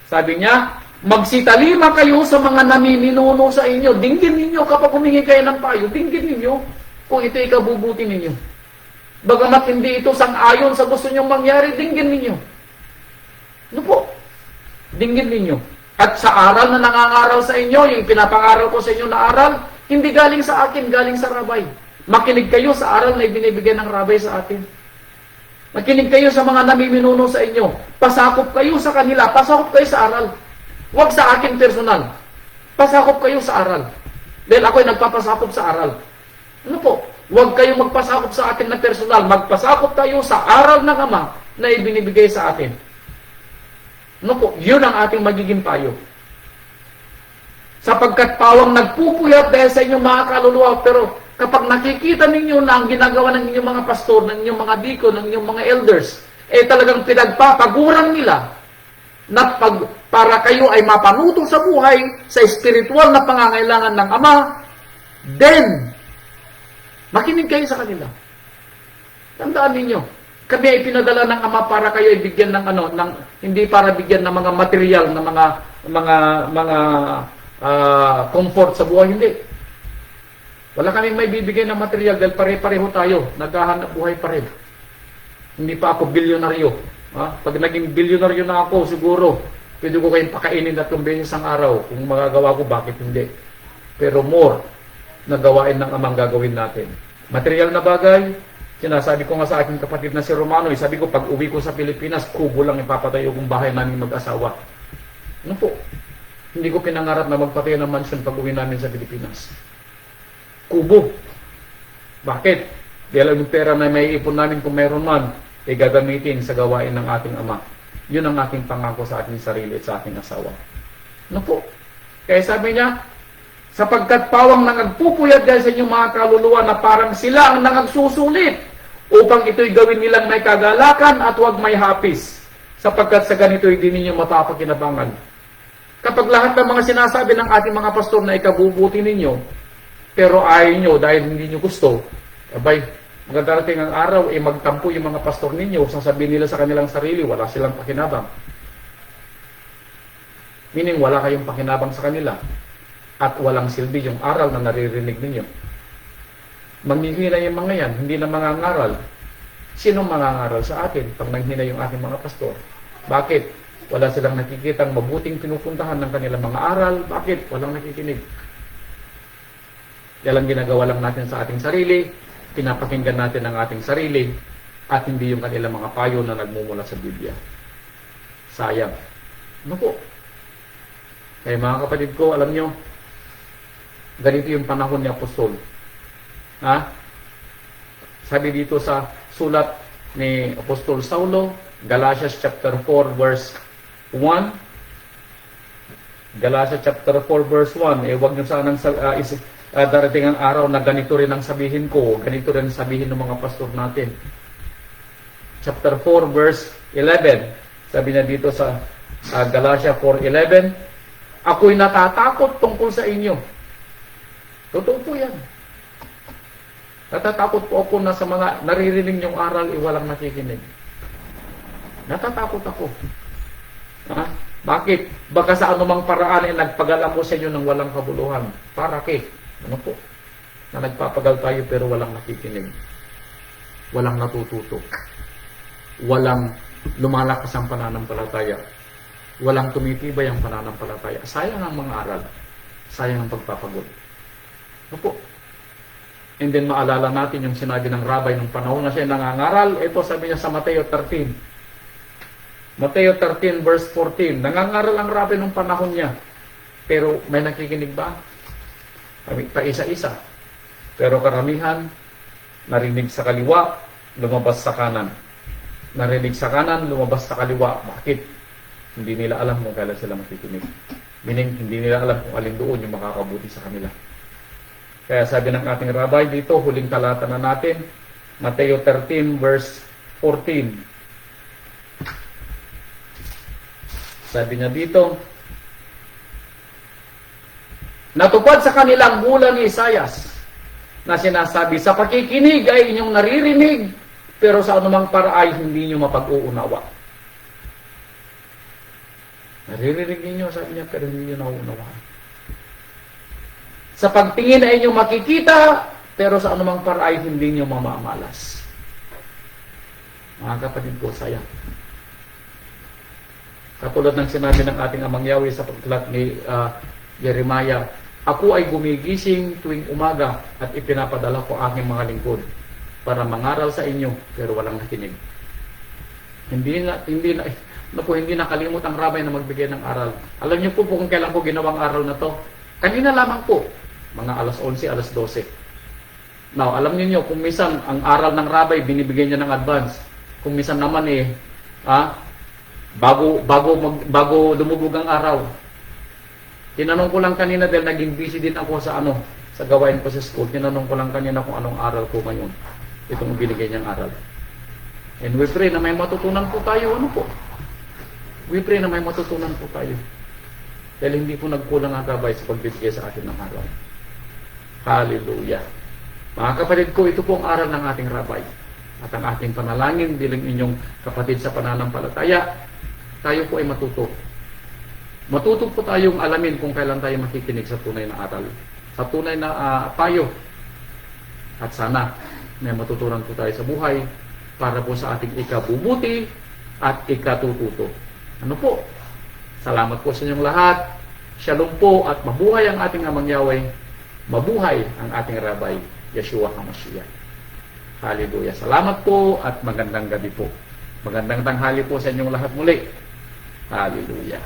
Sabi niya, magsitalima kayo sa mga namiminuno sa inyo. Dinggin ninyo kapag humingi kayo ng payo. Dinggin ninyo kung ito ikabubuti ninyo. Bagamat hindi ito sang-ayon sa gusto nyong mangyari, dinggin ninyo. Ano po? Dinggin ninyo. At sa aral na nangangaral sa inyo, yung pinapangaral ko sa inyo na aral, Hindi galing sa akin, galing sa rabay. Makinig kayo sa aral na ibinibigay ng rabay sa atin. Makinig kayo sa mga namiminuno sa inyo. Pasakop kayo sa kanila. Pasakop kayo sa aral. Huwag sa akin personal. Pasakop kayo sa aral. Dahil ako'y nagpapasakop sa aral. Ano po? Huwag kayong magpasakop sa akin na personal. Magpasakop tayo sa aral ng Ama na ibinibigay sa atin. Ano po? Yun ang ating magiging payo. Sapagkat pawang nagpupuyat dahil sa inyong mga kaluluwa, pero kapag nakikita ninyo na ang ginagawa ng inyong mga pastor, ng inyong mga deacon, ng inyong mga elders, talagang pinagpapaguran nila na para kayo ay mapanuto sa buhay, sa espiritual na pangangailangan ng Ama, then, makinig kayo sa kanila. Tandaan ninyo, kami ay pinadala ng Ama para kayo ay bigyan ng hindi para bigyan ng mga material, ng mga comfort sa buhay, hindi. Wala kaming may bibigay ng material dahil pare-pareho tayo. Naghahanap buhay pa rin. Hindi pa ako bilyonaryo. Pag naging bilyonaryo na ako, siguro, pwede ko kayong pakainin 3 beses ang araw. Kung magagawa ko, bakit hindi? Pero more na gawain ng Amang gagawin natin. Material na bagay, sinasabi ko nga sa aking kapatid na si Romano, sabi ko, pag uwi ko sa Pilipinas, kubo lang ipapatayo kong bahay namin mag-asawa. Ano po? Hindi ko pinangarap na magpatayo ng mansion pag uwi namin sa Pilipinas. Kubo. Bakit? Dahil yung pera na may ipon namin kung meron man, gagamitin sa gawain ng ating Ama. Yun ang aking pangako sa ating sarili at sa ating asawa. Ano po? Kaya sabi niya, sapagkat pawang nangagpupuyat dahil sa inyong mga kaluluwa na parang sila ang nangagsusulit upang ito'y gawin nilang may kagalakan at huwag may hapis. Sapagkat sa ganito'y di ninyo matapakinabangan. Kapag lahat ng mga sinasabi ng ating mga pastor na ikabubuti ninyo, pero ayaw nyo dahil hindi nyo gusto, abay, magdarating ang araw, magtampo yung mga pastor ninyo, sasabihin nila sa kanilang sarili, wala silang pakinabang. Meaning, wala kayong pakinabang sa kanila. At walang silbi yung aral na naririnig ninyo. Manghihina yung mga yan, hindi na mangangaral. Sino mangangaral sa atin pag nanghina yung ating mga pastor? Bakit? Wala silang nakikitang mabuting pinupuntahan ng kanilang mga aral. Bakit? Walang nakikinig. Yan ang ginagawa lang natin sa ating sarili, pinapakinggan natin ang ating sarili, at hindi yung kanilang mga payo na nagmumula sa Biblia. Sayang. Ano po? Kaya mga kapatid ko, alam nyo, ganito yung panahon ni Apostol. Sabi dito sa sulat ni Apostol Saulo, Galatians chapter 4 verse 1. Galatians chapter 4 verse 1. Wag nyo sanang darating ang araw na ganito rin ang sabihin ko, ganito rin sabihin ng mga pastor natin. Chapter 4 verse 11. Sabi na dito sa Galatia 4:11, ako'y natatakot tungkol sa inyo. Totoo po yan. Natatakot po ako na sa mga naririnig niyong aral, walang nakikinig. Natatakot ako. Bakit? Baka sa anumang paraan ay nagpagal ako sa inyo ng walang kabuluhan. Para kay? Ano po? Na nagpapagal tayo pero walang nakikinig. Walang natututo. Walang lumalakas ang pananampalataya. Walang tumitibay ang pananampalataya. Sayang ang mga aral. Sayang ang pagpapagod. Ano po? And then maalala natin yung sinabi ng rabay nung panahon na siya nangangaral. Ito sabi niya sa Mateo 13. Mateo 13 verse 14. Nangangaral ang rabay nung panahon niya. Pero may nakikinig ba? Pa isa-isa. Pero karamihan, narinig sa kaliwa, lumabas sa kanan. Narinig sa kanan, lumabas sa kaliwa. Bakit? Hindi nila alam kung kailan sila makikinig. Meaning, hindi nila alam kung alin doon yung makakabuti sa kanila. Kaya sabi ng ating rabay dito, huling talata na natin, Mateo 13 verse 14. Sabi niya dito, natupad sa kanilang hula ni Isaias na sinasabi, sa pakikinig ay inyong naririnig, pero sa anumang paraan hindi nyo mapag-uunawa. Naririnig ninyo, sabi niya, pero hindi nyo nauunawaan. Sa pagtingin ay inyong makikita, pero sa anumang paraan hindi nyo mamamalas. Mga kapatid ko, sayang. Katulad ng sinabi ng ating Amang Yahweh sa pagtulat ni Jeremiah Ako ay gumigising tuwing umaga at ipinapadala ko aking mga lingkod para mangaral sa inyo, pero walang nakinig. Hindi nakalimot ang rabay na magbigay ng aral. Alam niyo po kung kailan ko ginawang aral na to? Kanina lamang po, mga alas 11, alas 12. Now, alam niyo kung minsan ang aral ng rabay binibigay niya ng advance. Kung minsan naman bago dumugog ang araw. Tinanong ko lang kanina dahil naging busy din ako sa gawain ko sa school. Tinanong ko lang kanina kung anong aral ko ngayon. Itong binigay niyang aral. And we pray na may matutunan po tayo. We pray na may matutunan po tayo. Dahil hindi po nagkulang ang gabay sa pagbibigay sa atin ng aral. Hallelujah. Mga kapatid ko, ito po ang aral ng ating rabay. At ang ating panalangin bilang inyong kapatid sa pananampalataya, tayo po ay matuto. Matuto po tayong alamin kung kailan tayo makikinig sa tunay na aral. Sa tunay na payo. At sana may matutunan po tayo sa buhay para po sa ating ikabubuti at ikatututo. Ano po? Salamat po sa inyong lahat. Shalom po at mabuhay ang ating Amang Yahweh. Mabuhay ang ating Rabay, Yeshua HaMashiach. Hallelujah. Salamat po at magandang gabi po. Magandang tanghali po sa inyong lahat muli. Hallelujah.